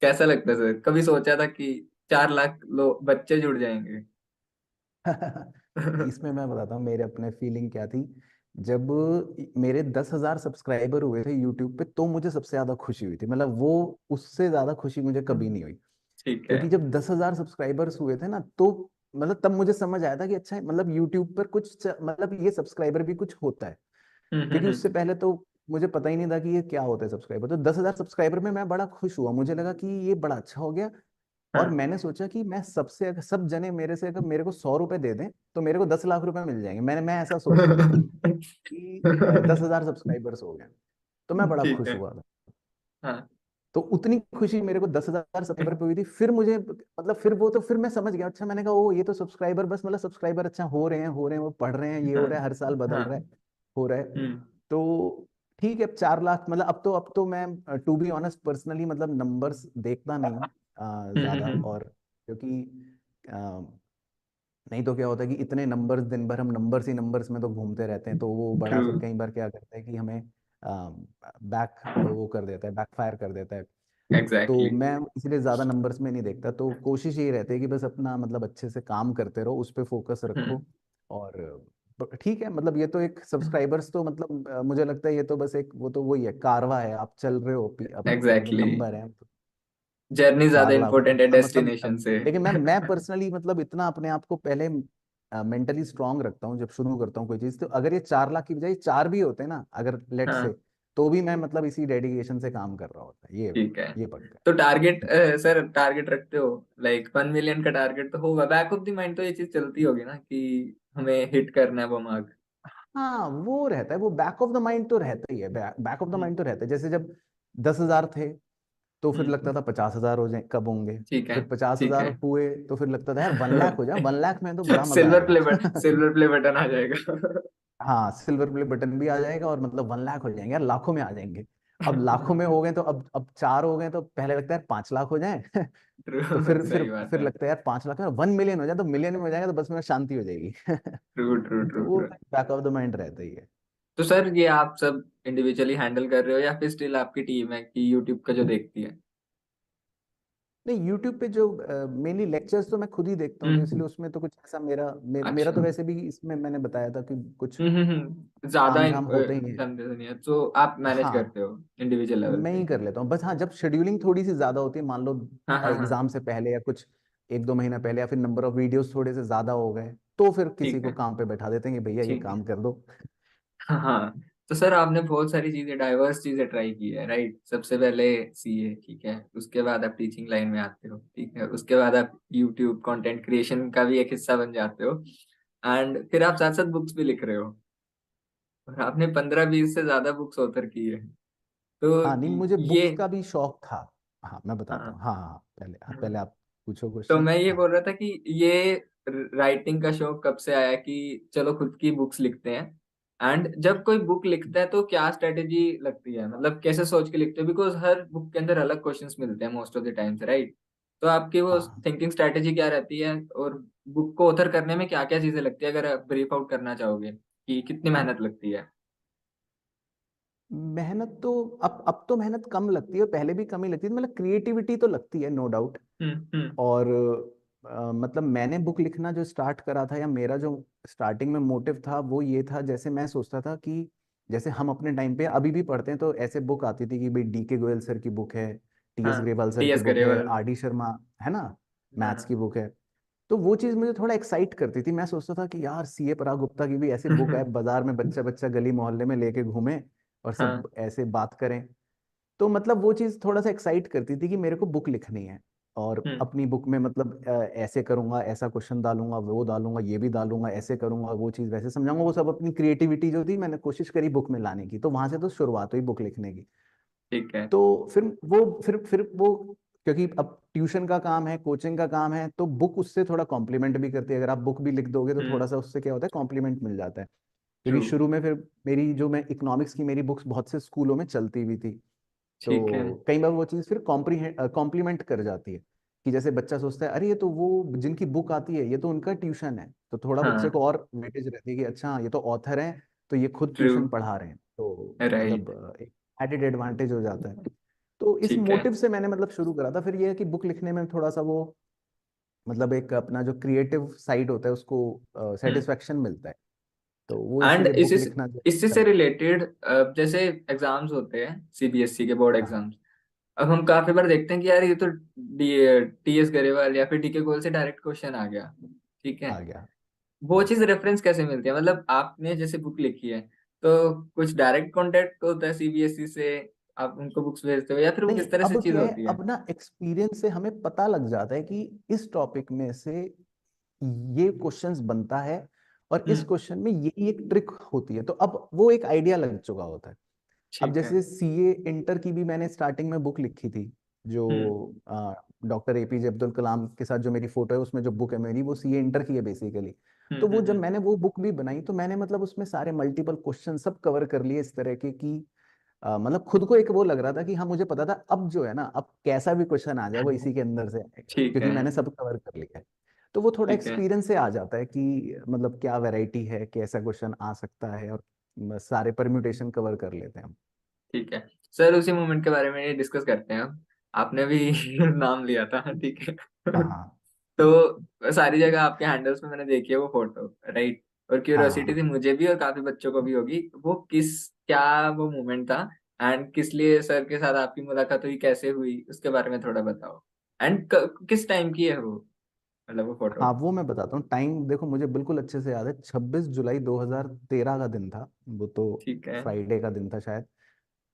कैसा लगता है सर, कभी सोचा था कि 4 लाख लोग बच्चे जुड़ जाएंगे? इसमें मैं बताता हूँ मेरे अपने फीलिंग क्या थी। जब मेरे 10,000 सब्सक्राइबर हुए थे यूट्यूब पे, तो मुझे सबसे ज्यादा खुशी हुई थी। मतलब वो, उससे ज्यादा खुशी मुझे कभी नहीं हुई। ठीक है। क्योंकि जब 10,000 सब्सक्राइबर्स हुए थे ना, तो मतलब तब मुझे समझ आया था कि अच्छा, मतलब यूट्यूब पर मतलब ये सब्सक्राइबर भी कुछ होता है। क्योंकि हम्म। उससे पहले तो मुझे पता ही नहीं था कि ये क्या होता है सब्सक्राइबर। तो 10,000 सब्सक्राइबर में मैं बड़ा खुश हुआ, मुझे लगा कि ये बड़ा अच्छा हो गया। और हाँ। मैंने सोचा कि मैं सबसे अगर सब जने मेरे से अगर मेरे को 100 रुपए दे दें, तो मेरे को 10 लाख रुपए मिल जाएंगे। मैं ऐसा सोचता था कि 10,000 सब्सक्राइबर्स हो गए, तो मैं बड़ा ठीक खुश है। हुआ था। हाँ। तो उतनी खुशी मेरे को 10,000 सब्सक्राइबर पे हुई थी। फिर मुझे मतलब फिर वो तो फिर मैं समझ गया। अच्छा, मैंने कहा ओ, ये तो सब्सक्राइबर बस मतलब सब्सक्राइबर अच्छा हो रहे हैं, वो पढ़ रहे हैं, ये हो हाँ। रहा है, हर साल बदल रहा हाँ। है, हो रहा है। हम्म। तो ठीक है, अब 4 लाख मतलब अब तो मैं टू बी ऑनेस्ट पर्सनली मतलब नंबर्स देखता नहीं हूँ ज्यादा। हम्म। और क्योंकि नहीं तो क्या होता है कि इतने नंबर्स, दिन भर हम नंबर्स ही नंबर्स में तो घूमते रहते हैं, तो वो बड़ा ट्रू। फिर कई बार क्या करता है कि हमें बैक वो कर देता है, बैकफायर कर देता है। तो एग्जैक्टली। मैं इसलिए ज्यादा नंबर्स में नहीं देखता। तो कोशिश यही रहती है कि बस अपना मतलब अच्छे से काम करते रहो, उस पर फोकस रखो। हम्म। और ठीक है, मतलब ये तो एक सब्सक्राइबर्स तो मतलब मुझे लगता है ये तो बस एक वो तो वही है, कारवा है, आप चल रहे हो अब जो एग्जैक्टली। नंबर है। जर्नी ज्यादा 4 लाख हो इंपॉर्टेंट है इतना मतलब डेस्टिनेशन से। लेकिन मैं पर्सनली मतलब इतना अपने आप को पहले मेंटली स्ट्रांग रखता हूँ जब शुरू करता हूँ कोई चीज। तो अगर ये 4 लाख की बजाय 4 भी होते ना, अगर लेट से, हाँ। तो भी मैं मतलब इसी डेडिकेशन से काम कर रहा होता है। ठीक है। ये पक्का तो टारगेट, सर टारगेट रखते हो, लाइक 1 मिलियन का टारगेट तो होगा बैक ऑफ द माइंड, तो ये चीज चलती होगी ना कि हमें हिट करना है वो मार्क। है। हाँ, वो रहता है, वो बैक ऑफ द माइंड तो रहता ही है। Back of the hmm. Mind तो रहता है। जैसे जब 10,000 थे, तो फिर लगता हम्म। था 50,000 हो जाए, कब होंगे। ठीक है। फिर पचास ठीक हजार है। हुए तो फिर लगता था यार 1 लाख हो जाए, 1 लाख में तो बड़ा मजा आएगा। सिल्वर प्ले बटन आ जाएगा। हाँ, सिल्वर प्ले बटन भी आ जाएगा और मतलब 1 लाख हो जाएंगे यार, लाखों में आ जाएंगे। अब लाखों में हो गए तो अब 4 हो गए, तो पहले लगता है 5 लाख हो जाए। ट्रू। तो फिर फिर सही बात फिर है। लगता है यार 5 लाख में 1 मिलियन हो जाए, तो मिलियन में हो जाएगा, तो बस में शांति हो जाएगी। ट्रू ट्रू तो ट्रू वो true. Back of the mind रहता ही है। तो सर ये आप सब इंडिविजुअली हैंडल कर रहे हो या फिर स्टिल आपकी टीम है कि यूट्यूब का जो देखती है? नहीं, यूट्यूब पे जो मेनली लेक्चर्स तो मैं खुद ही देखता हूँ, तो इसलिए हम्म। उसमें तो कुछ ऐसा मेरा अच्छा। तो वैसे भी इसमें मैंने बताया था कि कुछ ज्यादा ताम झाम होते ही है। धंधे नहीं है तो आप मैनेज हाँ, करते हो इंडिविजुअल लेवल मैं पे? ही कर लेता हूँ बस। हाँ, जब शेड्यूलिंग थोड़ी सी ज्यादा होती है, मान लो हाँ हाँ हाँ। एग्जाम से पहले या कुछ 1-2 महीना पहले, या फिर नंबर ऑफ वीडियोस थोड़े से ज्यादा हो गए, तो फिर किसी ठीक को है। काम पे बैठा देते हैं कि भैया ये ठीक है। काम कर दो। हाँ हाँ। तो सर आपने बहुत सारी चीजें, डाइवर्स चीजें ट्राई की है, राइट? सबसे पहले सीए, ठीक है, उसके बाद आप टीचिंग लाइन में आते हो, ठीक है, उसके बाद आप यूट्यूब कंटेंट क्रिएशन का भी एक हिस्सा बन जाते हो, एंड फिर आप साथ साथ बुक्स भी लिख रहे हो, और आपने 15-20 से ज्यादा बुक्स ऑथर की है। तो हाँ, नहीं, मुझे ये, बुक्स का भी शौक था। हाँ, मैं बताता हाँ हूँ। हाँ हाँ हाँ, पहले हाँ। आप पूछो तो क्वेश्चन। मैं ये हाँ बोल रहा था कि ये राइटिंग का शौक कब से आया कि चलो खुद की बुक्स लिखते हैं? एंड जब कोई बुक लिखता है तो क्या स्ट्रेटेजी लगती है, मतलब कैसे सोच के लिखते हो? बिकॉज हर बुक के अंदर अलग क्वेश्चंस मिलते हैं most of the times, right? तो आपकी वो हाँ, थिंकिंग स्ट्रेटेजी क्या रहती है, और बुक को ऑथर करने में क्या क्या चीजें लगती है, अगर आप ब्रीफ आउट करना चाहोगे कि कितनी मेहनत लगती है? मेहनत तो अब तो मेहनत कम लगती है, पहले भी कम ही लगती थी। मतलब क्रिएटिविटी तो लगती है, नो डाउट। हम्म। और मतलब मैंने बुक लिखना जो स्टार्ट करा था, या मेरा जो स्टार्टिंग में मोटिव था, वो ये था। जैसे मैं सोचता था कि जैसे हम अपने टाइम पे अभी भी पढ़ते हैं, तो ऐसे बुक आती थी कि भाई DK गोयल सर की बुक है, TS हाँ। ग्रेवाल सर की टीएस बुक है, करेवल। RD शर्मा, है ना, मैथ्स की हाँ। बुक है। तो वो चीज़ मुझे थोड़ा एक्साइट करती थी। मैं सोचता था कि यार CA पराग गुप्ता की भी ऐसी बुक है, बाजार में बच्चा बच्चा गली मोहल्ले में लेके घूमे और हाँ। सब ऐसे बात करें। तो मतलब वो चीज़ थोड़ा सा एक्साइट करती थी कि मेरे को बुक लिखनी है, और हम्म। अपनी बुक में मतलब ऐसे करूंगा, ऐसा क्वेश्चन डालूंगा, वो डालूंगा, ये भी डालूंगा, ऐसे करूंगा, वो चीज़ वैसे समझाऊंगा। वो सब अपनी क्रिएटिविटी जो थी मैंने कोशिश करी बुक में लाने की, तो वहां से तो शुरुआत हुई बुक लिखने की। ठीक है। तो फिर वो क्योंकि अब ट्यूशन का काम है, कोचिंग का काम है, तो बुक उससे थोड़ा कॉम्प्लीमेंट भी करती है। अगर आप बुक भी लिख दोगे तो थोड़ा सा उससे क्या होता है, कॉम्प्लीमेंट मिल जाता है। ट्रू। क्योंकि शुरू में फिर मेरी जो मैं इकोनॉमिक्स की मेरी बुक्स बहुत से स्कूलों में चलती हुई थी, ठीक है। तो कई बार वो चीज़ फिर कॉम्प्लीमेंट कर जाती है। कि जैसे बच्चा सोचता है अरे ये तो वो जिनकी बुक आती है, ये तो उनका ट्यूशन है, तो थोड़ा बच्चे हाँ। को और वेटेज रहती है कि अच्छा ये तो ऑथर हैं, तो ये खुद ट्रू। ट्यूशन पढ़ा रहे हैं, तो राइट। मतलब एक एडेड एडवांटेज हो जाता है। तो इस ठीक है। मोटिव से मैंने मतलब शुरू करा था। फिर ये है कि बुक लिखने में थोड़ा सा वो मतलब एक अपना जो क्रिएटिव साइड होता है, उसको हम्म। सेटिस्फेक्शन मिलता है। तो वो एंड इसीलिए बुक इसी लिखना इससे जरूरी से था। रिलेटेड जैसे एग्जाम्स होते हैं सीबीएसई के बोर्ड हाँ एग्जाम्स, अब हम काफी बार देखते हैं कि यार ये तो टीएस गरेवाल या फिर डीके गोयल से डायरेक्ट क्वेश्चन आ गया, ठीक है। आ गया। वो चीज रेफरेंस कैसे मिलती है, मतलब आपने जैसे बुक लिखी है तो कुछ डायरेक्ट कांटेक्ट होता है सीबीएसई से, आप उनको बुक्स भेजते हो, या फिर वो नहीं, किस तरह से अब चीज क्या होती है, है? अब ना एक्सपीरियंस से हमें पता लग जाता है कि इस टॉपिक में से ये क्वेश्चंस बनता है और इस हम्म। क्वेश्चन में ये एक ट्रिक होती है, तो अब वो एक आइडिया लग चुका होता है। अब ठीक है। जैसे सीए इंटर की भी मैंने स्टार्टिंग में बुक लिखी थी, जो हम्म डॉक्टर एपीजे अब्दुल कलाम के साथ जो मेरी फोटो है उसमें जो बुक है मेरी, वो सीए इंटर की है बेसिकली। तो वो जब हम्म। मैंने वो बुक भी बनाई तो मैंने मतलब उसमें सारे मल्टीपल क्वेश्चन सब कवर कर लिए इस तरह के कि मतलब खुद को एक वो लग रहा था कि हाँ मुझे पता था अब जो है ना, अब कैसा भी क्वेश्चन आ जाए वो इसी के अंदर से आएगा, ठीक क्योंकि है। मैंने सब कवर कर लिया है। तो वो थोड़ा ठीक है। एक्सपीरियंस से आ जाता है कि मतलब क्या वैरायटी है, कैसा क्वेश्चन आ सकता है, और सारे परम्यूटेशन कवर कर लेते हैं हम। ठीक है सर, उसी मोमेंट के बारे में डिस्कस करते हैं हम। आपने भी नाम लिया था, ठीक है। हाँ हाँ तो सारी जगह आपके हैंडल्स में मैंने देखी है वो फोटो, राइट। और हाँ क्यूरियोसिटी हाँ। थी मुझे भी और काफी बच्चों को भी होगी, वो किस क्या वो मोमेंट था, एंड किस लिए सर के साथ आपकी मुलाकात हुई, कैसे हुई, उसके बारे में थोड़ा बताओ। एंड किस टाइम की है वो, मतलब वो फोटो? हाँ वो मैं बताता हूँ, टाइम देखो मुझे बिल्कुल अच्छे से याद है, 26 जुलाई 2013 का दिन था वो तो, ठीक है। फ्राइडे का दिन था शायद।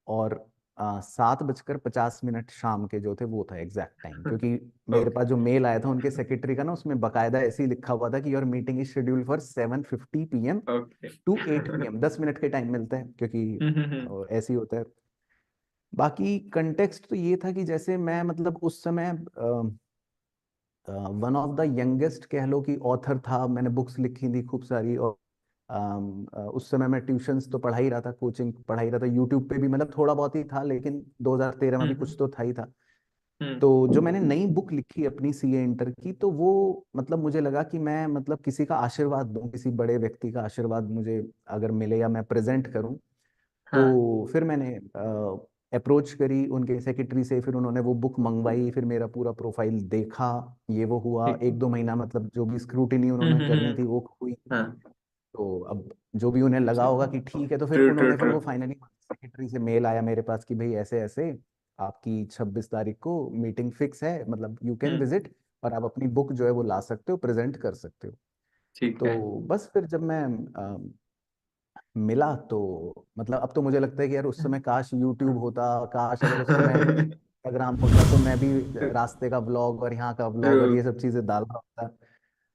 और 7:50 शाम के जो थे वो था एग्जैक्ट टाइम, क्योंकि मेरे ओके। पास जो मेल आया था उनके सेक्रेटरी का ना, उसमें बकायदा ऐसे ही लिखा हुआ था कि your meeting is schedule for 7:50 PM okay. To 8 PM, 10 minute के टाइम मिलता है क्योंकि हम्म। ऐसे ही होता है। बाकी कंटेक्स्ट तो ये था कि जैसे मैं मतलब उस समय वन ऑफ द यंगेस्ट कह लो कि ऑथर था, मैंने बुक्स लिखी थी खूब सारी, और उस समय मैं ट्यूशंस तो पढ़ा ही रहा था, कोचिंग पढ़ा ही रहा था, यूट्यूब पे भी मतलब थोड़ा बहुत ही था, लेकिन 2013 में भी हम्म कुछ तो था ही था। हम्म। तो जो मैंने नई बुक लिखी अपनी सीए इंटर की, तो वो मतलब मुझे लगा कि मैं मतलब किसी का आशीर्वाद दूं, किसी बड़े व्यक्ति का आशीर्वाद मुझे अगर मिले या मैं प्रेजेंट करूं। हाँ। तो फिर मैंने अप्रोच करी उनके सेक्रेटरी से, फिर उन्होंने वो बुक मंगवाई, फिर मेरा पूरा प्रोफाइल देखा, ये वो हुआ, ठीक। 1-2 महीना मतलब जो भी स्क्रूटिनी उन्होंने करनी हम्म। थी वो हुई। हाँ। तो अब जो भी उन्हें लगा होगा कि ठीक है, तो फिर ट्रू ट्रू उन्होंने फिर ट्रू। वो फाइनली सेक्रेटरी से मेल आया मेरे पास कि भाई ऐसे ऐसे आपकी 26 तारीख को मीटिंग फिक्स है, मतलब यू कैन हम्म। विजिट, और आप अपनी बुक जो है वो ला सकते हो, प्रेजेंट कर सकते हो। ठीक है। तो बस फिर जब मैं मिला तो मतलब अब तो मुझे लगता है कि यार उस समय काश यूट्यूब होता, काश अगर उस समय इंस्टाग्राम होता, तो मैं भी रास्ते का ब्लॉग और यहाँ का ट्रू। ब्लॉग और ये सब चीजें डाल रहा होता।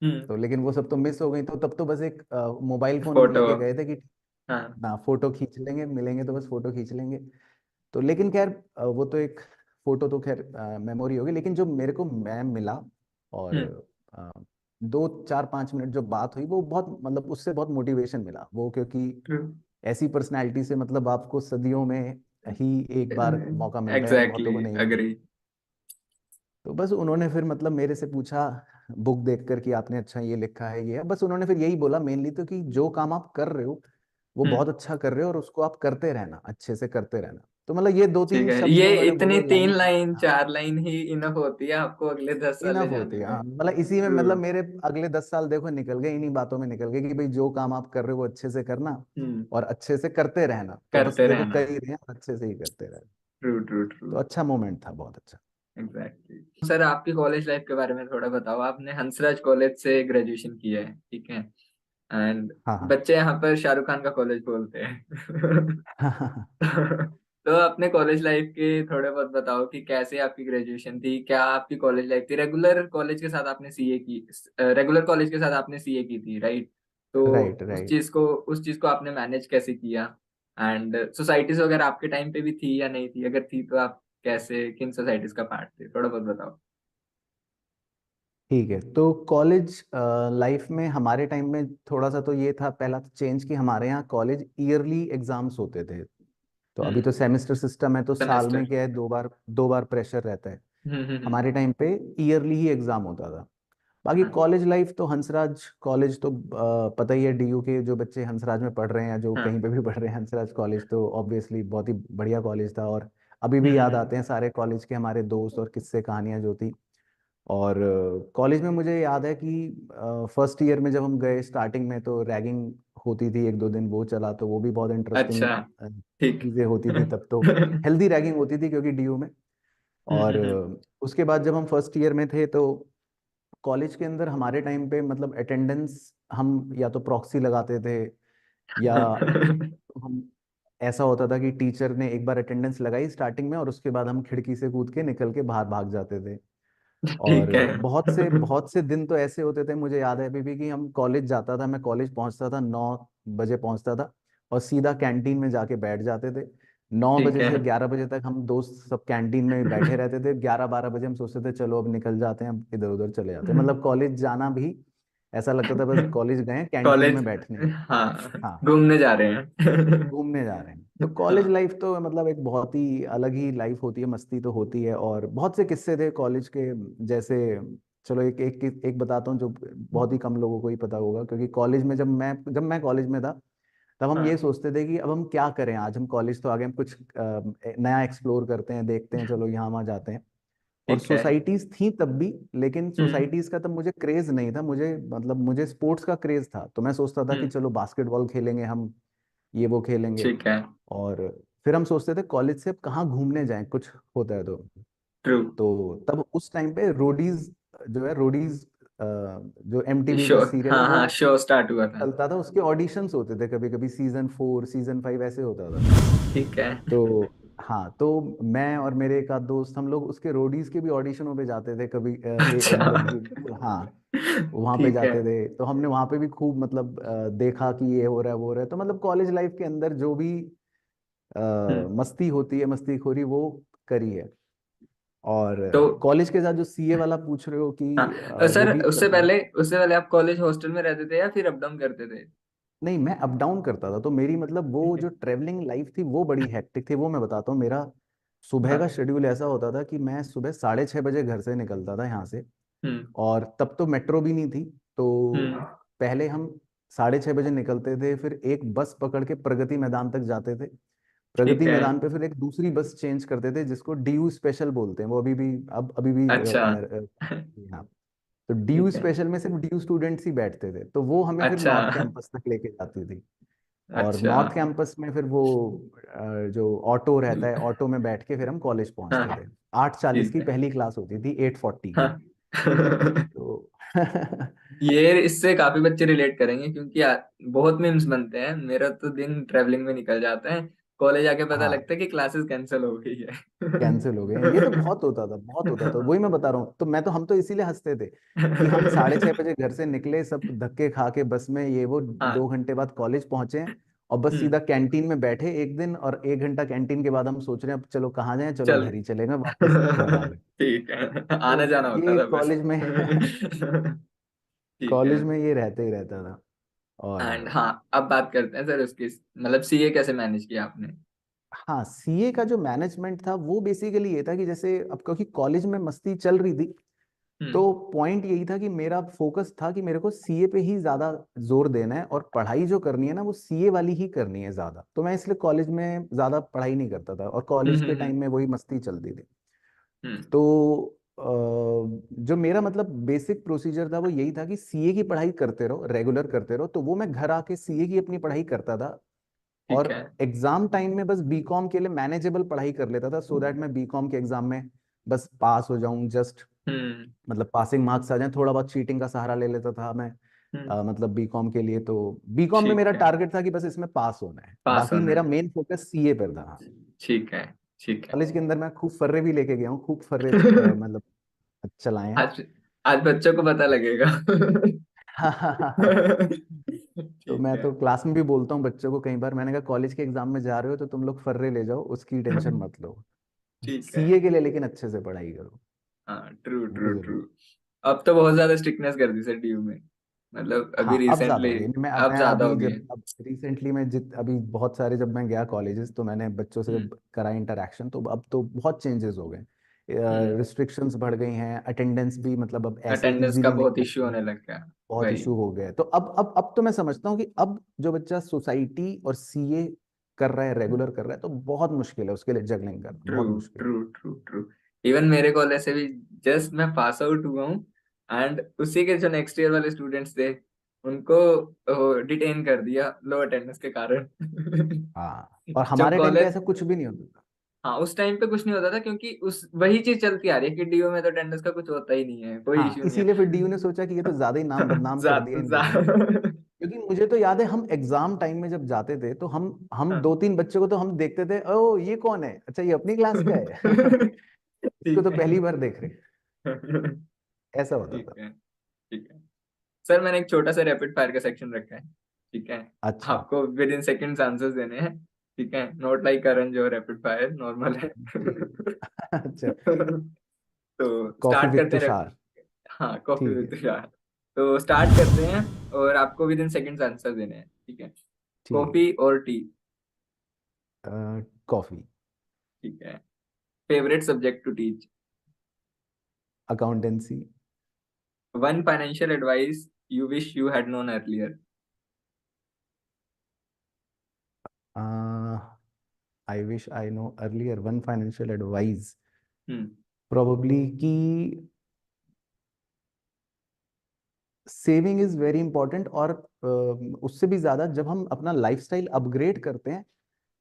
हम्म। तो लेकिन वो सब तो मिस हो गई, तो तब तो बस एक मोबाइल फोन फोटो। लेके गए थे कि हाँ। ना फोटो खींच लेंगे, मिलेंगे तो बस फोटो खींच लेंगे। तो लेकिन खैर वो तो एक फोटो तो खैर मेमोरी होगी, लेकिन जो मेरे को मैं मिला और हम्म। 2-4-5 मिनट जो बात हुई वो बहुत मतलब उससे बहुत मोटिवेशन मिला वो, क्योंकि ट्रू। ऐसी पर्सनैलिटी से मतलब आपको सदियों में ही एक बार मौका मिलता है और बहुतों एग्जैक्टली, को नहीं मिलता। अग्री। तो बस उन्होंने फिर मतलब मेरे से पूछा बुक देखकर कि आपने अच्छा ये लिखा है, ये है, बस उन्होंने फिर यही बोला मेनली तो कि जो काम आप कर रहे हो वो बहुत हम्म। अच्छा कर रहे हो और उसको आप करते रहना, अच्छे से करते रहना। तो मतलब ये दो ठीक तीन है, शब्द जो ये उन्होंने इतनी बोले, तीन लाइन, लाइन हाँ, 4 लाइन ही इनफ होती है आपको अगले 10 साल ले इनफ होती जाने है, में। हाँ मतलब इसी में ट्रू। मतलब मेरे अगले 10 साल देखो निकल गए, इन्हीं बातों में निकल गए कि भाई जो काम आप कर रहे हो वो अच्छे से करना हम्म। और अच्छे से करते रहना, तो बस करते देखो रहना। कर ही रहे हैं, अच्छे से ही करते रहना। True true true. तो अच्छा मोमेंट था, बहुत अच्छा। एग्जैक्टली सर, आपकी कॉलेज लाइफ के बारे में थोड़ा बताओ। आपने हंसराज कॉलेज से ग्रेजुएशन किया है, ठीक है। एंड हाँ हाँ बच्चे यहाँ पर शाहरुख खान का कॉलेज बोलते हैं। तो अपने कॉलेज लाइफ के थोड़े बहुत बताओ कि कैसे आपकी ग्रेजुएशन थी, क्या आपकी कॉलेज लाइफ थी, रेगुलर कॉलेज के साथ आपने सीए की, रेगुलर कॉलेज के साथ आपने सीए की थी, राइट। तो राइट उस राइट। चीज को उस चीज को आपने मैनेज कैसे किया, एंड सोसाइटीज वगैरह आपके टाइम पे भी थी या नहीं थी, अगर थी तो आप कैसे, किन सोसाइटीज का पार्ट थे, थोड़ा बहुत बताओ। ठीक है, तो कॉलेज लाइफ में हमारे टाइम में थोड़ा सा तो ये था, पहला तो चेंज कि हमारे यहाँ कॉलेज ईयरली एग्जाम्स होते थे। तो अभी तो हम्म। सेमेस्टर सिस्टम है, तो साल में सेमेस्टर। क्या है, 2 बार प्रेशर रहता है। हम्म। हमारे टाइम पे ईयरली ही एग्जाम होता था। बाकी हाँ। कॉलेज लाइफ तो हंसराज कॉलेज तो पता ही है, डीयू के जो बच्चे हंसराज में पढ़ रहे हैं या जो कहीं हाँ। पे भी पढ़ रहे हैं, हंसराज कॉलेज तो ऑब्वियसली बहुत ही बढ़िया कॉलेज था। और अभी भी याद हम्म। आते हैं सारे कॉलेज के हमारे दोस्त और किस्से कहानियां जो थी। और कॉलेज में मुझे याद है कि फर्स्ट ईयर में जब हम गए स्टार्टिंग में तो रैगिंग होती थी एक दो दिन वो चला, तो वो भी बहुत इंटरेस्टिंग अच्छा। ठीक। चीजें होती थी तब तो। हेल्दी रैगिंग होती थी क्योंकि डीयू में। और उसके बाद जब हम फर्स्ट ईयर में थे तो कॉलेज के अंदर हमारे टाइम पे मतलब अटेंडेंस हम या तो प्रॉक्सी लगाते थे, या हम ऐसा होता था कि टीचर ने एक बार अटेंडेंस लगाई स्टार्टिंग में और उसके बाद हम खिड़की से कूद के निकल के बाहर भाग जाते थे। और ठीक है। बहुत से दिन तो ऐसे होते थे, मुझे याद है अभी भी, कि हम कॉलेज जाता था, मैं कॉलेज पहुंचता था 9 बजे पहुंचता था, और सीधा कैंटीन में जाके बैठ जाते थे। नौ ठीक बजे है। से 11 बजे तक हम दोस्त सब कैंटीन में बैठे रहते थे। 11-12 बजे हम सोचते थे चलो अब निकल जाते हैं, अब इधर उधर चले जाते हैं। मतलब कॉलेज जाना भी ऐसा लगता था बस कॉलेज गए कैंटीन में कॉलेज। बैठने। हाँ, हाँ, घूमने जा रहे हैं। घूमने जा रहे हैं। तो कॉलेज हाँ। लाइफ तो मतलब एक बहुत ही अलग ही लाइफ होती है, मस्ती तो होती है, और बहुत से किस्से थे कॉलेज के। जैसे चलो एक एक एक बताता हूँ जो बहुत ही कम लोगों को ही पता होगा, क्योंकि कॉलेज में जब मैं कॉलेज में था तब हम ये हाँ। सोचते थे कि अब हम क्या करें, आज हम कॉलेज तो आ गए, हम कुछ नया एक्सप्लोर करते हैं, देखते हैं, चलो यहाँ वहाँ जाते हैं। और ठीक है। सोसाइटीज थी तब भी, लेकिन हम्म। सोसाइटीज का तब मुझे क्रेज नहीं था, मुझे मतलब मुझे स्पोर्ट्स का क्रेज था, तो मैं सोचता था कि हम्म। चलो बास्केटबॉल खेलेंगे हम, ये वो खेलेंगे। ठीक है। और फिर हम सोचते थे कॉलेज से अब कहाँ घूमने जाएं, कुछ होता है ट्रू। तो तब उस टाइम पे रोडीज, जो है रोडीज, जो एमटीवी शो। का सीरियल है हाँ वो हाँ, शो स्टार्ट हुआ था। चलता था, उसके ऑडिशंस होते थे, कभी कभी सीजन 4 सीजन 5 ऐसे होता था। ठीक है। तो हाँ, तो मैं और मेरे एक आध दोस्त हम लोग उसके रोडीज के भी ऑडिशनों पे जाते थे कभी, मतलब अच्छा। हाँ, वहां पे ठीक है। जाते थे, तो हमने वहां पे भी खूब मतलब देखा कि ये हो रहा है वो हो रहा है। तो मतलब कॉलेज लाइफ के अंदर जो भी हम्म। मस्ती होती है, मस्तीखोरी, वो करी है। और तो कॉलेज के साथ जो सीए वाला पूछ रहे हो कि हाँ वो सर, भी उससे करता था। पहले उससे पहले आप कॉलेज हॉस्टल में रहते थे या फिर अप डाउन करते थे? नहीं, मैं अप डाउन करता था, तो मेरी मतलब वो ठीक जो है। ट्रेवलिंग लाइफ थी वो बड़ी हेक्टिक थी। वो मैं बताता हूँ, मेरा सुबह का हाँ। शेड्यूल ऐसा होता था कि मैं सुबह 6:30 बजे घर से निकलता था यहाँ से। हम्म। और तब तो मेट्रो भी नहीं थी, तो हम्म। पहले हम 6:30 बजे निकलते थे, फिर एक बस पकड़ के प्रगति मैदान तक जाते थे। ठीक प्रगति है। मैदान पे फिर एक दूसरी बस चेंज करते थे जिसको डीयू स्पेशल बोलते हैं, वो अभी भी अब अभी भी अच्छा। यहाँ। तो डीयू ठीक है। स्पेशल में सिर्फ डीयू स्टूडेंट्स ही बैठते थे, तो वो हमें फिर अच्छा। नॉर्थ कैंपस तक लेके जाती थी। और अच्छा। नॉर्थ कैंपस में फिर वो जो ऑटो रहता है, ऑटो में बैठ के फिर हम कॉलेज पहुंचते हाँ। थे। 8:40 ठीक की है। पहली क्लास होती थी, 8:40 की। हाँ। तो ये इससे काफी बच्चे रिलेट करेंगे क्योंकि बहुत मीम्स बनते हैं। मेरा तो दिन ट्रेवलिंग में निकल जाता है, कॉलेज आके पता हाँ, लगता है कि क्लासेस कैंसिल हो गई है। कैंसिल हो गए हैं, ये तो बहुत होता था, बहुत होता था, वही मैं बता रहा हूँ। तो मैं तो हम तो इसीलिए हंसते थे कि हम 6:30 बजे घर से निकले, सब धक्के खा के बस में, ये वो, हाँ। 2 घंटे बाद कॉलेज पहुंचे हैं, और बस हम्म। सीधा कैंटीन में बैठे एक दिन, और 1 घंटा कैंटीन के बाद हम सोच रहे हैं अब चलो कहाँ जाएं, चलो चल। घर ही चलेंगे, वापस घर आ गए। ठीक है, तो आना जाना होता ये था बस। कॉलेज में ठीक है। कॉलेज में ये रहते ही रहता था। और एंड हाँ, अब बात करते हैं सर उसकी, मतलब सीए कैसे मैनेज किया आपने? हाँ, सीए का जो मैनेजमेंट था वो बेसिकली ये था कि जैसे अब क्योंकि कॉलेज में मस्ती चल रही थी, हम्म। तो पॉइंट यही था कि मेरा फोकस था कि मेरे को सीए पे ही ज्यादा जोर देना है, और पढ़ाई जो करनी है ना वो सीए वाली ही करनी है ज्यादा। तो मैं इसलिए कॉलेज में ज्यादा पढ़ाई नहीं करता था, और कॉलेज के हम्म। टाइम में वही मस्ती चलती थी। हम्म। तो जो मेरा मतलब बेसिक प्रोसीजर था वो यही था कि सीए की पढ़ाई करते रहो, रेगुलर करते रहो। तो वो मैं घर आके सीए की अपनी पढ़ाई करता था, और ठीक है। एग्जाम टाइम में बस बीकॉम के लिए मैनेजेबल पढ़ाई कर लेता था, सो दैट मैं बीकॉम के एग्जाम में बस पास हो जाऊं, जस्ट हम्म। मतलब पासिंग मार्क्स आ जाए। थोड़ा बहुत चीटिंग का सहारा ले लेता था मैं, हम्म। मतलब बीकॉम के लिए। तो बीकॉम में मेरा ठीक है। टारगेट था कि बस इसमें पास होना है, पास बाकी होना मेरा है। मेन फोकस सीए पर था। ठीक है। ठीक है। कॉलेज के अंदर मैं खूब फर्रे भी लेके गया हूँ, खूब फर्रे मतलब चलाए हैं। आज आज बच्चों को पता लगेगा। तो ठीक मैं है। तो क्लास में भी बोलता हूँ बच्चों को, कई बार मैंने कहा कॉलेज के एग्जाम में जा रहे हो तो तुम लोग फर्रे ले जाओ, उसकी टेंशन मत लो, ठीक है। सीए के लिए लेकिन अच्छे से पढ़ाई करो, हाँ, ट्रू वो ट्रू ट्रू। जरूरी। अब तो बहुत ज्यादा स्ट्रिक्टनेस कर दी सर डीयू में, मतलब अभी हाँ, अब ज्यादा रिसेंटली हो गई। अब मैं ज्यादा हो अभी गई है। जब अब रिसेंटली में जित अभी बहुत सारे जब मैं गया कॉलेजेस, तो मैंने बच्चों से हम्म। जब करा इंटरेक्शन, तो अब तो बहुत चेंजेस हो गए, हम्म। रिस्ट्रिक्शंस बढ़ गई हैं, अटेंडेंस भी मतलब अब ऐसे अटेंडेंस का इजीली नहीं बहुत इश्यू लगती होने है, लग गया। बहुत वही। इशू हो गया है। तो अब तो मैं समझता हूँ कि अब जो बच्चा सोसाइटी और सीए कर रहा है, रेगुलर कर रहा है, तो बहुत मुश्किल है उसके लिए जगलिंग करना, ट्रू बहुत मुश्किल है। True true true. इवन मेरे कॉलेज से भी जस्ट मैं पास आउट हुआ हूँ, एंड उसी के जो नेक्स्ट ईयर वाले स्टूडेंट्स थे, उनको डिटेन कर दिया लो अटेंडेंस के कारण। हाँ, और जब हमारे टाइम पे कॉलेज, ऐसा कुछ भी नहीं होता था। हाँ उस टाइम पे कुछ नहीं होता था, क्योंकि उस वही चीज चलती आ रही है कि डीओ में तो अटेंडेंस का कुछ होता ही नहीं है, कोई हाँ, इश्यू नहीं इसीलिए फिर डीयू ने सोचा कि ये तो ज्यादा ही नाम है। बदनाम कर दिया इन लोगों ने। क्योंकि मुझे तो याद है हम एग्जाम टाइम में जब जाते थे तो हम हाँ। दो तीन बच्चों को तो हम देखते थे, ओ ये कौन है, अच्छा ये अपनी क्लास का है। इसको ठीक तो है। पहली बार देख रहे हैं। ऐसा होता ठीक था। है। ठीक है सर, मैंने एक छोटा सा रैपिड फायर का सेक्शन रखा है। ठीक है, अच्छा। आपको विद इन सेकंड्स आंसर्स देने हैं। ठीक है, नॉट लाइक करण जो रैपिड फायर नॉर्मल है। ठीक है। अच्छा। तो कॉफी स्टार्ट विद करते हैं। तुषार। हाँ, कॉफी ठीक विद है। तुषार। तो स्टार्ट करते हैं, और आपको विद इन सेकंड्स आंसर देने हैं। ठीक है, ठीक कॉफी और टी। है। कॉफी। ठीक है, favourite subject to teach. Accountancy. One financial advice you wish you had known earlier. I wish I know earlier, one financial advice. Hmm. Probably कि सेविंग इज वेरी इंपॉर्टेंट, और उससे भी ज्यादा जब हम अपना लाइफस्टाइल अपग्रेड करते हैं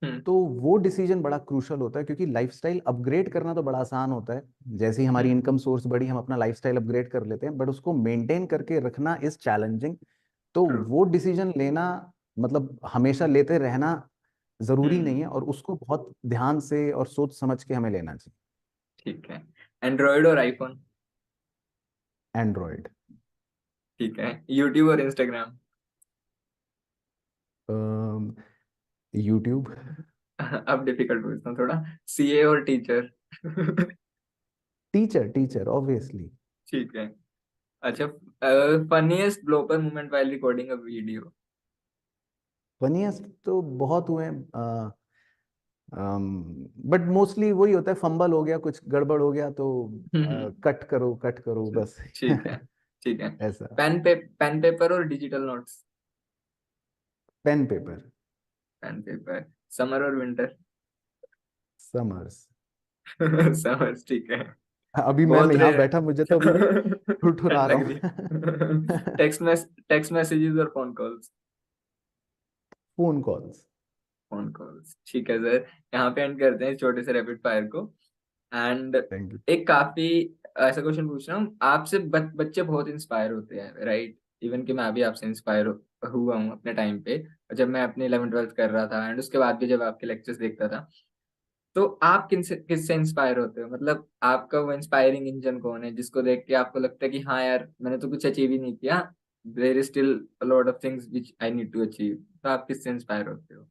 हम्म। तो वो डिसीजन बड़ा क्रूशल होता है, क्योंकि लाइफस्टाइल अपग्रेड करना तो बड़ा आसान होता है। जैसे ही हमारी हम्म। इनकम सोर्स बढ़ी हम अपना लाइफस्टाइल अपग्रेड कर लेते हैं, बट उसको मेंटेन करके रखना इज चैलेंजिंग। तो ट्रू। वो डिसीजन लेना, मतलब हमेशा लेते रहना जरूरी नहीं हम्म। है, और उसको बहुत ध्यान से और सोच समझ के हमें लेना ठीक है, एंड्रॉइड और आईफोन। चाहिए। एंड्रॉयड। ठीक है, यूट्यूब और इंस्टाग्राम। यूट्यूब। अब डिफिकल्ट पूछता हूँ थोड़ा, सीए और टीचर। Teacher, teacher obviously. ठीक है। अच्छा, funniest blooper moment while recording a video. Funniest तो बहुत हुए, बट मोस्टली वही होता है, फंबल हो गया, कुछ गड़बड़ हो गया तो कट करो कट करो बस। ठीक है। ठीक है, ऐसा। पेन पेपर और digital notes. Pen paper. Pen paper. Summer और विंटर। समर्स। समर्स, ठीक है। अभी मैं बहुत यहाँ रेयर। बैठा, मुझे तो अभी भी ठुठुरा ठंड रहा लग रही हूँ। है। टेक्स्ट मैसेजेस और phone calls. Phone calls. Phone calls, ठीक है सर। यहाँ पे एंड करते हैं इस छोटे से रैपिड फायर को। And thank you. एक काफी ऐसा क्वेश्चन पूछ रहा हूँ आपसे। बच्चे बहुत इंस्पायर होते हैं, राइट? इवन कि मैं भी आपसे इंस्पायर हुआ हूँ अपने टाइम पे, जब मैं अपने 11th 12th कर रहा था, एंड उसके बाद भी जब आपके लेक्चर्स देखता था। तो आप किससे इंस्पायर होते हो? मतलब आपका वो इंस्पायरिंग इंजन कौन है जिसको देख के आपको लगता है कि हाँ यार, मैंने तो कुछ अचीव ही नहीं किया, there is still a lot of things which I need to achieve. तो आप किससे इंस्पायर होते हो?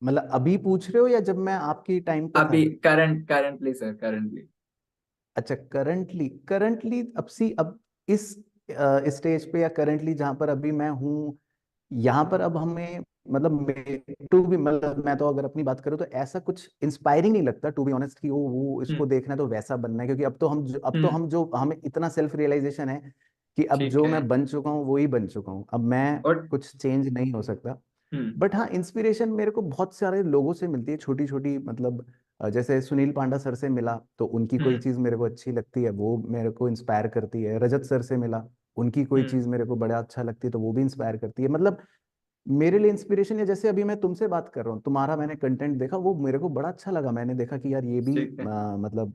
मतलब अभी पूछ रहे हो या जब मैं आपकी टाइम पे था? अभी, करंटली सर, करंटली। अच्छा, करंटली, करंटली अब इस स्टेज पे, या करंटली जहां पर अभी मैं हूँ, यहाँ पर अब हमें, मतलब टू भी, मतलब मैं तो अगर अपनी बात करूँ तो ऐसा कुछ इंस्पायरिंग नहीं लगता टू बी ऑनेस्ट कि वो इसको हम्म। देखना है तो वैसा बनना है, क्योंकि अब तो हम जो हमें इतना सेल्फ रियलाइजेशन है कि अब ठीक जो है। मैं बन चुका हूँ वो ही बन चुका हूँ, अब मैं और कुछ चेंज नहीं हो सकता। हम्म। बट हाँ, इंस्पिरेशन मेरे को बहुत सारे लोगों से मिलती है, छोटी छोटी, मतलब जैसे सुनील पांडा सर से मिला तो उनकी कोई हम्म। चीज़ मेरे को अच्छी लगती है, वो मेरे को इंस्पायर करती है। रजत सर से मिला, उनकी कोई हम्म। चीज़ मेरे को बड़ा अच्छा लगती है तो वो भी इंस्पायर करती है। मतलब मेरे लिए इंस्पिरेशन है, जैसे अभी मैं तुमसे बात कर रहा हूँ, तुम्हारा मैंने कंटेंट देखा, वो मेरे को बड़ा अच्छा लगा, मैंने देखा कि यार ये भी ठीक है। मतलब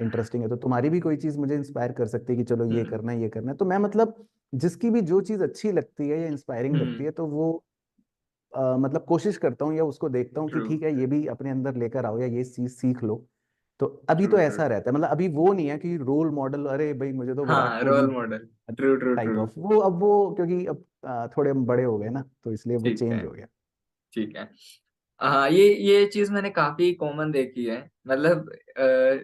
इंटरेस्टिंग है, तो तुम्हारी भी कोई चीज़ मुझे इंस्पायर कर सकती है कि चलो ये हम्म। करना है ये करना है। तो मैं मतलब जिसकी भी जो चीज़ अच्छी लगती है या इंस्पायरिंग लगती हम्म। है तो वो मतलब कोशिश करता हूँ या उसको देखता हूँ कि ट्रू। ठीक है ये भी अपने अंदर लेकर आओ या ये चीज सीख लो। तो अभी ट्रू। तो ट्रू। ऐसा रहता है, मतलब अभी वो नहीं है कि रोल मॉडल, अरे भाई मुझे तो विराट हाँ, Kohli role model. True true type true. Of, वो अब वो क्योंकि अब थोड़े हम बड़े हो गए ना तो इसलिए वो ठीक है। चेंज हो गया। ठीक है। हाँ, ये चीज मैंने काफी कॉमन देखी है। मतलब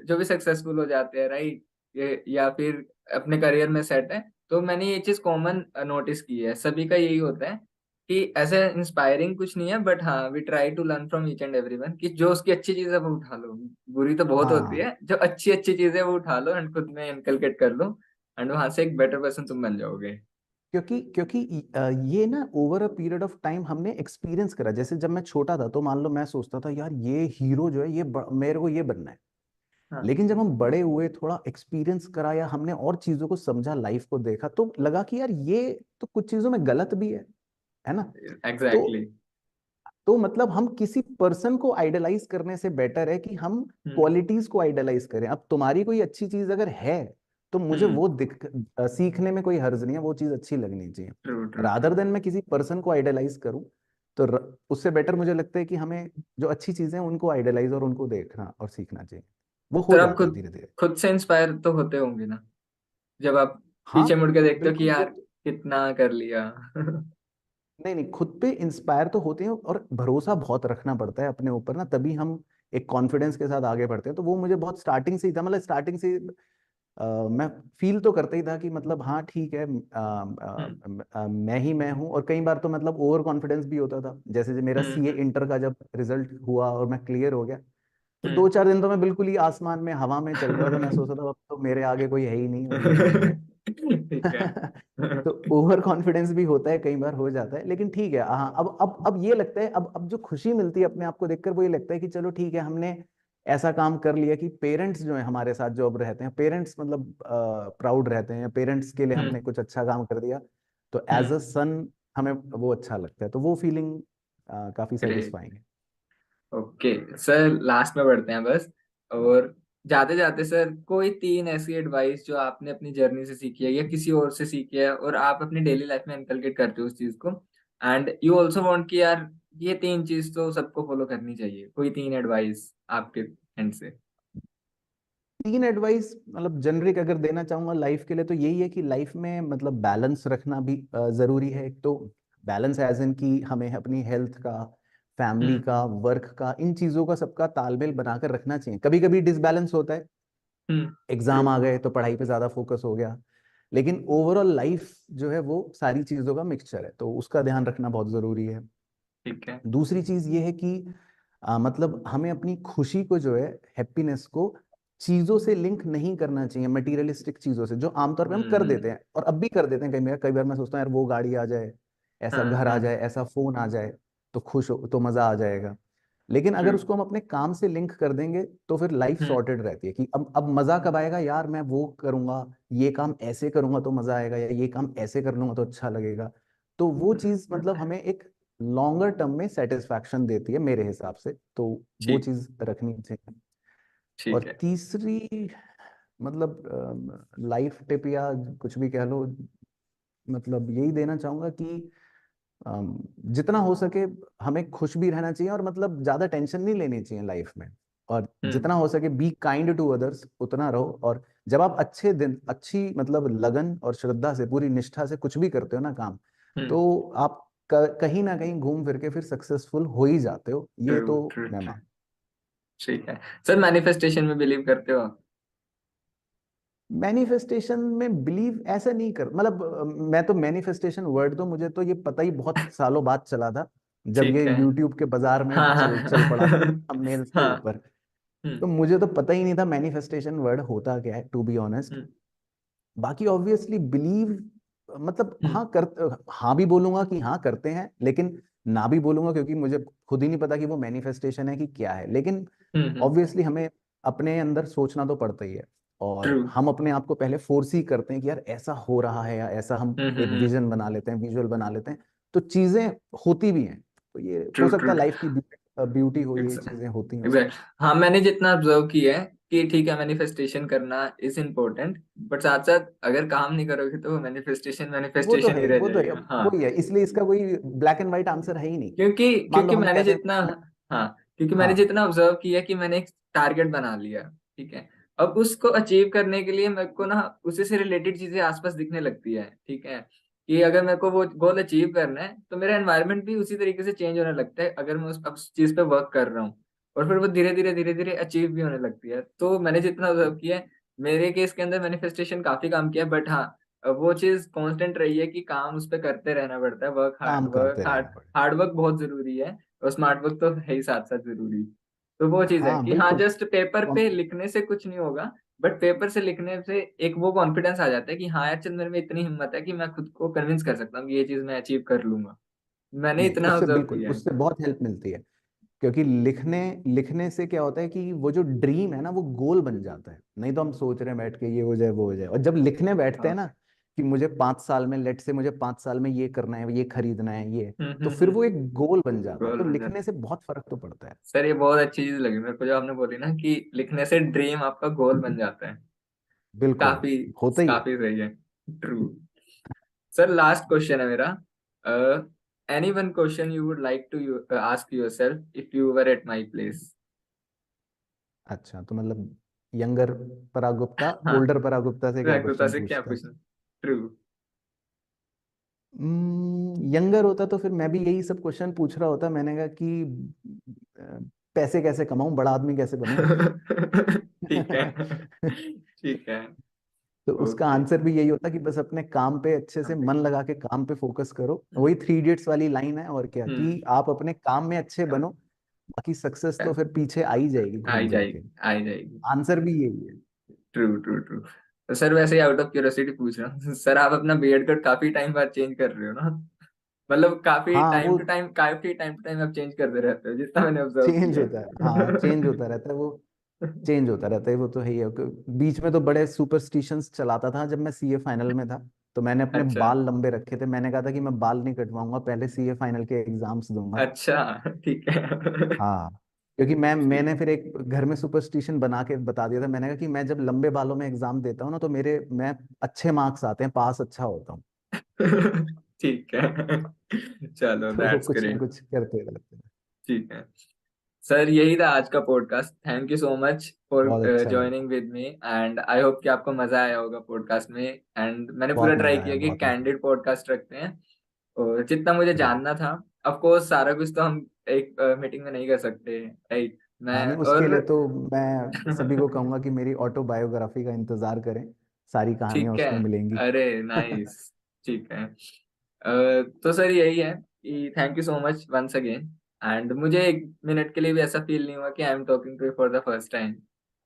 जो भी सक्सेसफुल हो जाते हैं, राइट, या फिर अपने करियर में सेट है, तो मैंने ये चीज कॉमन नोटिस की है, सभी का यही होता है कि ऐसे इंस्पायरिंग कुछ नहीं है, बट हाँ we try to learn from each and everyone, कि जो उसकी अच्छी चीज है वो उठा लो। बुरी तो बहुत होती हाँ, है, जो अच्छी अच्छी चीज है वो उठा लो एंड खुद में इनकलकेट कर लो, एंड वहां से एक बेटर पर्सन तुम बन जाओगे। क्योंकि ये ना over a period of time हमने एक्सपीरियंस करा। जैसे जब मैं छोटा था तो मान लो मैं सोचता था यार ये हीरो जो है, मेरे को ये बनना है। हाँ लेकिन जब हम बड़े हुए, थोड़ा एक्सपीरियंस करा या हमने और चीजों को समझा, लाइफ को देखा, तो लगा कि यार ये तो कुछ चीजों में गलत भी है ना। तो एग्जैक्टली। मतलब हम किसी पर्सन को आइडलाइज करने से बेटर है कि हम हम्म क्वालिटीज को आइडलाइज करें। अब तुम्हारी कोई अच्छी चीज अगर है तो मुझे हम्म। वो सीखने में कोई हर्ज नहीं है, वो चीज अच्छी लगनी चाहिए। True true true. Rather than मैं किसी पर्सन को आइडलाइज करूं, तो उससे बेटर मुझे लगता है कि हमें जो अच्छी चीजें हैं उनको आइडलाइज और उनको देखना और सीखना चाहिए। वो तो हो आप जाता है खुद धीरे धीरे। खुद से इंस्पायर तो होते होंगे ना, जब आप हाँ पीछे मुड़ के देखते हो कि बिल्कुल, वो यार कितना कर लिया। नहीं नहीं, खुद पे इंस्पायर तो होते हैं, और भरोसा बहुत रखना पड़ता है अपने ऊपर ना, तभी हम एक कॉन्फिडेंस के साथ आगे बढ़ते हैं। तो वो मुझे बहुत स्टार्टिंग से ही था, मतलब स्टार्टिंग से मैं फील तो करता ही था कि मतलब हाँ ठीक है, हम्म मैं ही मैं हूँ। और कई बार तो मतलब ओवर कॉन्फिडेंस भी होता था, जैसे जब मेरा सीए हम्म इंटर का जब रिजल्ट हुआ और मैं क्लियर हो गया, तो दो हम्म। चार दिन तो मैं बिल्कुल ही आसमान में, हवा में चल रहा था। मैं सोच रहा था अब तो मेरे आगे कोई है ही नहीं, अब ये ठीक है। ठीक है। तो ओवर कॉन्फिडेंस भी होता है, कई बार हो जाता है, लेकिन ठीक है। हाँ, अब ये लगता है, अब जो खुशी मिलती है अपने आप को देखकर, वो ये लगता है कि चलो ठीक है, हमने ऐसा काम कर लिया कि पेरेंट्स जो है हमारे साथ जो अब रहते हैं, पेरेंट्स मतलब प्राउड रहते हैं, पेरेंट्स के लिए हमने हम्म कुछ अच्छा काम कर दिया। तो एज अ हम्म। सन हमें वो अच्छा लगता है, तो वो फीलिंग काफी ग्रेट। सेटिस्फाइंग है। ओके सर, लास्ट में बढ़ते हैं बस। और जाते जाते सर, कोई तीन ऐसी एडवाइस जो आपने अपनी जर्नी से सीखी है या किसी और से सीखी है और आप अपनी डेली लाइफ में इनकलकेट करते हो उस चीज को, एंड यू ऑल्सो वांट कि यार ये तीन चीज तो सबको फॉलो करनी चाहिए, कोई तीन एडवाइस आपके एंड से। तीन एडवाइस मतलब जनरिक अगर देना चाहूंगा लाइफ के लिए, तो यही है कि लाइफ में मतलब बैलेंस रखना भी जरूरी है। एक तो बैलेंस एज इन कि हमें अपनी हेल्थ का, फैमिली हम्म का, वर्क का, इन चीजों का सबका तालमेल बनाकर रखना चाहिए। कभी कभी डिसबैलेंस होता है, ट्रू। एग्जाम आ गए तो पढ़ाई पे ज्यादा फोकस हो गया, लेकिन ओवरऑल लाइफ जो है वो सारी चीजों का मिक्सचर है, तो उसका ध्यान रखना बहुत जरूरी है। ठीक है। दूसरी चीज ये है कि मतलब हमें अपनी खुशी को जो है, हैप्पीनेस को चीजों से लिंक नहीं करना चाहिए, मटेरियलिस्टिक चीजों से, जो आमतौर पे हम कर देते हम्म। हैं और अब भी कर देते हैं। कई बार मैं सोचता हूँ यार वो गाड़ी आ जाए, ऐसा हाँ घर आ हाँ। जाए, ऐसा फोन आ जाए, तो खुश हो, तो मजा आ जाएगा। लेकिन ट्रू। अगर उसको हम अपने काम से लिंक कर देंगे तो फिर लाइफ हम्म सॉर्टेड रहती है कि अब मजा कब आएगा यार, मैं वो करूंगा, ये काम ऐसे करूंगा तो मजा आएगा, या ये काम ऐसे कर लूंगा तो अच्छा लगेगा। तो वो चीज मतलब हमें एक लॉन्गर टर्म में सेटिस्फैक्शन देती है मेरे हिसाब से, तो वो ठीक। चीज रखनी चाहिए। और ठीक है। तीसरी मतलब लाइफ टिप या कुछ भी कह लो, मतलब यही देना चाहूंगा कि जितना हो सके हमें खुश भी रहना चाहिए, और मतलब ज्यादा टेंशन नहीं लेनी चाहिए लाइफ में। और हम्म जितना हो सके बी काइंड टू अदर्स, उतना रहो। और जब आप अच्छे दिन, अच्छी मतलब लगन और श्रद्धा से, पूरी निष्ठा से कुछ भी करते हो ना काम, हम्म। तो आप कहीं ना कहीं घूम फिर के फिर सक्सेसफुल हो ही जाते हो, ये ट्रू तो ट्रू मैं ट्रू। मान। ठीक है सर, मैनिफेस्टेशन में बिलीव करते हो आप? मैनिफेस्टेशन में बिलीव ऐसा नहीं कर, मतलब मैं तो मैनिफेस्टेशन वर्ड तो मुझे तो ये पता ही बहुत सालों बाद चला था, जब ये ठीक है। यूट्यूब के बाजार में हाँ हाँ। चल चल पड़ा था थंबनेल्स के हाँ। ऊपर। हम्म तो मुझे तो पता ही नहीं था मैनिफेस्टेशन वर्ड होता क्या है, टू बी ऑनेस्ट। हम्म बाकी ऑब्वियसली बिलीव मतलब हम्म हाँ कर, हाँ भी बोलूंगा कि हाँ करते हैं, लेकिन ना भी बोलूंगा, क्योंकि मुझे खुद ही नहीं पता कि वो मैनिफेस्टेशन है कि क्या है। लेकिन ऑब्वियसली हमें अपने अंदर सोचना तो पड़ता ही है, ट्रू। और हम अपने आप को पहले फोर्स ही करते हैं कि यार ऐसा हो रहा है, या ऐसा हम एक हम्म। विजन बना लेते हैं, विजुअल बना लेते हैं, तो चीजें होती भी हैं। तो ये ट्रू हो सकता ट्रू। है लाइफ की ब्यूटी हो, ये चीजें होती हैं उसमें। एग्जैक्ट। हाँ, मैंने जितना ऑब्जर्व किया है कि ठीक है, मैनिफेस्टेशन करना इज इम्पोर्टेंट, बट साथ साथ अगर काम नहीं करोगे तो मैनिफेस्टेशन वो तो मैनिफेस्टेशन है ही ही, रह वो तो है, जाएगा। हाँ। वही है, इसलिए इसका कोई ब्लैक एंड व्हाइट आंसर है ही नहीं। क्योंकि मान लो क्योंकि हम मैंने कहते जितना, हैं हाँ, क्योंकि मैंने हाँ जितना ऑब्जर्व किया कि मैंने एक टारगेट बना लिया, ठीक है, अब उसको अचीव करने के लिए मेरे को ना उसी से रिलेटेड चीजें आसपास दिखने लगती है, ठीक है, कि अगर मेरे को वो गोल अचीव करना है तो मेरा एनवायरनमेंट भी उसी तरीके से चेंज होने लगता है, अगर मैं उस चीज पे वर्क कर रहा हूँ, और फिर वो धीरे धीरे अचीव भी होने लगती है। तो मैंने जितना ऑब्जर्व किया है, मेरे केस के अंदर मैनिफेस्टेशन काफी काम किया, बट हाँ, वो चीज कांस्टेंट रही है कि काम उस पर करते रहना पड़ता है, काम करते रहना पड़े। हार्ड वर्क बहुत जरूरी है, और स्मार्ट वर्क तो है ही साथ साथ जरूरी। तो वो चीज है हाँ कि हाँ, बिल्कुल। जस्ट पेपर पे कॉम- लिखने से कुछ नहीं होगा, बट पेपर से लिखने से एक वो कॉन्फिडेंस आ जाता है कि हाँ यार, चल मेरे में इतनी हिम्मत है कि मैं खुद को कन्विंस कर सकता हूँ कि ये चीज मैं अचीव कर लूंगा। मैंने नहीं, इतना उससे ऑब्जर्व बिल्कुल, किया है। उससे बहुत हेल्प मिलती है। क्योंकि लिखने लिखने से क्या होता है कि वो जो ड्रीम है ना वो गोल बन जाता है। नहीं तो हम सोच रहे हैं बैठ के ये हो जाए वो हो जाए, और जब लिखने बैठते हाँ। हैं ना कि मुझे 5 साल में, लेट से मुझे 5 साल में ये करना है, ये खरीदना है, ये, तो फिर वो एक गोल बन जाता है। गोल तो बन लिखने जाता से बहुत फर्क तो पड़ता है। सर, ये बहुत अच्छी चीज लगी मेरे को जो आपने बोली ना कि लिखने से ड्रीम आपका गोल बन जाता है। बिल्कुल, काफी होता ही है। काफी सही है। ट्रू। सर लास्ट क्वेश्चन है मेरा। Any one question you would like to ask yourself if you were at my place? अच्छा, तो मतलब यंगर पराग गुप्ता हाँ, ओल्डर पराग गुप्ता से क्या रघुता क्वेश्चन से क्या पूछता? पूछना? ट्रू। यंगर होता तो फिर मैं भी यही सब क्वेश्चन पूछ रहा होता। मैंने कहा कि अ, पैसे कैसे कमाऊं, बड़ा आदमी कैसे बनूं। ठीक है। ठीक है। तो उसका ओके। आंसर भी यही होता कि बस अपने काम पे अच्छे से मन लगा के काम पे फोकस करो। वही 3 इडियट्स वाली लाइन है, और क्या, हम्म। कि आप अपने काम में अच्छे बनो, बाकी सक्सेस तो फिर पीछे आ ही जाएगी आई घूम फिर के। जाएगी, आई जाएगी। आंसर भी यही है। True true true. तो सर वैसे ही आउट ऑफ क्यूरियोसिटी पूछ रहा हूँ सर, आप अपना बीएड कट काफी टाइम बाद चेंज कर रहे हो ना? मतलब हाँ, वो काफी टाइम टू टाइम आप चेंज करते रहते हो जितना मैंने ऑब्जर्व चेंज किया होता है। हाँ, चेंज है। होता रहता है वो। चेंज होता रहता है वो, तो है ही है। बीच में तो बड़े सुपरस्टिशंस चलाता था जब मैं सीए फाइनल में था। तो मैंने अपने अच्छा। बाल लंबे रखे थे। मैंने कहा था कि मैं बाल नहीं कटवाऊंगा, पहले सीए फाइनल के एग्जाम्स दूंगा। अच्छा। ठीक है। हाँ, क्योंकि मैंने ठीक। फिर एक घर में सुपरस्टिशन बना के बता दिया था। मैंने कहा कि मैं जब लंबे बालों में एग्जाम देता हूँ ना, तो मेरे मैं अच्छे मार्क्स आते हैं, पास अच्छा होता हूँ। ठीक है। चलो, तो वो दैट्स कुछ ना ग्रेट। कुछ करते रहते हैं। ठीक है सर, यही था आज का podcast. Thank you so much for बहुत अच्छा लगा। Joining with me, and I hope कि आपको मजा आया होगा पॉडकास्ट में। एंड मैंने पूरा बहुत ट्राई मजा आया, किया कि बहुत मजा। कैंडिड पॉडकास्ट रखते हैं, और जितना मुझे ट्रू। जानना था। ऑफ कोर्स सारा कुछ तो हम एक मीटिंग में नहीं कर सकते, राइट? मैं हाँ, नहीं, उसके और लिए तो मैं सभी को कहूंगा कि मेरी ऑटोबायोग्राफी का इंतजार करें। सारी कहानियां ठीक है। उसमें मिलेंगी। अरे नाइस। ठीक है। तो सर यही है कि thank you so much once again. And मुझे एक मिनट के लिए भी ऐसा फील नहीं हुआ कि I am talking to you for the first time.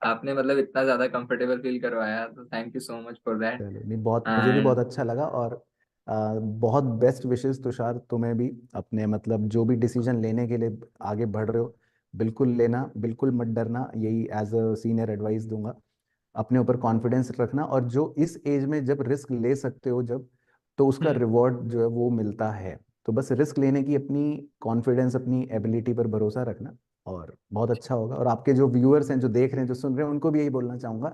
आपने मतलब इतना ज्यादा कंफर्टेबल फील करवाया, तो thank you so much for that. चलो, नहीं, बहुत, मुझे भी बहुत एंड अच्छा लगा। और बहुत बेस्ट विशेस तुषार, तुम्हें भी। अपने मतलब जो भी डिसीजन लेने के लिए आगे बढ़ रहे हो, बिल्कुल लेना, बिल्कुल मत डरना, यही एज अ सीनियर एडवाइस दूंगा। अपने ऊपर कॉन्फिडेंस रखना, और जो इस एज में जब रिस्क ले सकते हो, जब, तो उसका रिवॉर्ड जो है वो मिलता है। तो बस रिस्क लेने की अपनी कॉन्फिडेंस, अपनी एबिलिटी पर भरोसा रखना, और बहुत अच्छा होगा। और आपके जो व्यूअर्स हैं, जो देख रहे हैं, जो सुन रहे हैं, उनको भी यही बोलना चाहूंगा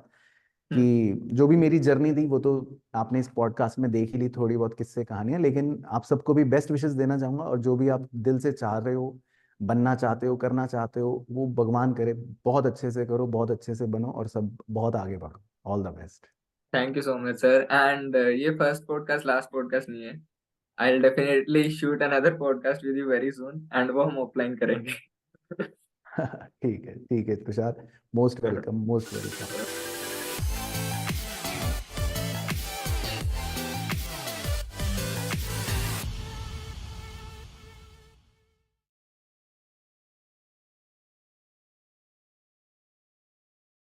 कि जो भी मेरी जर्नी थी वो तो आपने इस पॉडकास्ट में देख ही ली, थोड़ी बहुत किस्से कहानियां। लेकिन आप सबको भी बेस्ट विशेस देना चाहूंगा, और जो भी आप दिल से चाह रहे हो, बनना चाहते हो, करना चाहते हो, वो भगवान करे बहुत अच्छे से करो, बहुत अच्छे से बनो, और सब बहुत आगे बढ़ो। All the best. Thank you so much sir. And ये फर्स्ट पॉडकास्ट लास्ट पॉडकास्ट नहीं है। I will definitely shoot another podcast with you very soon, and वो हम ऑफलाइन करेंगे। ठीक है, ठीक है Tushar, most welcome, most welcome.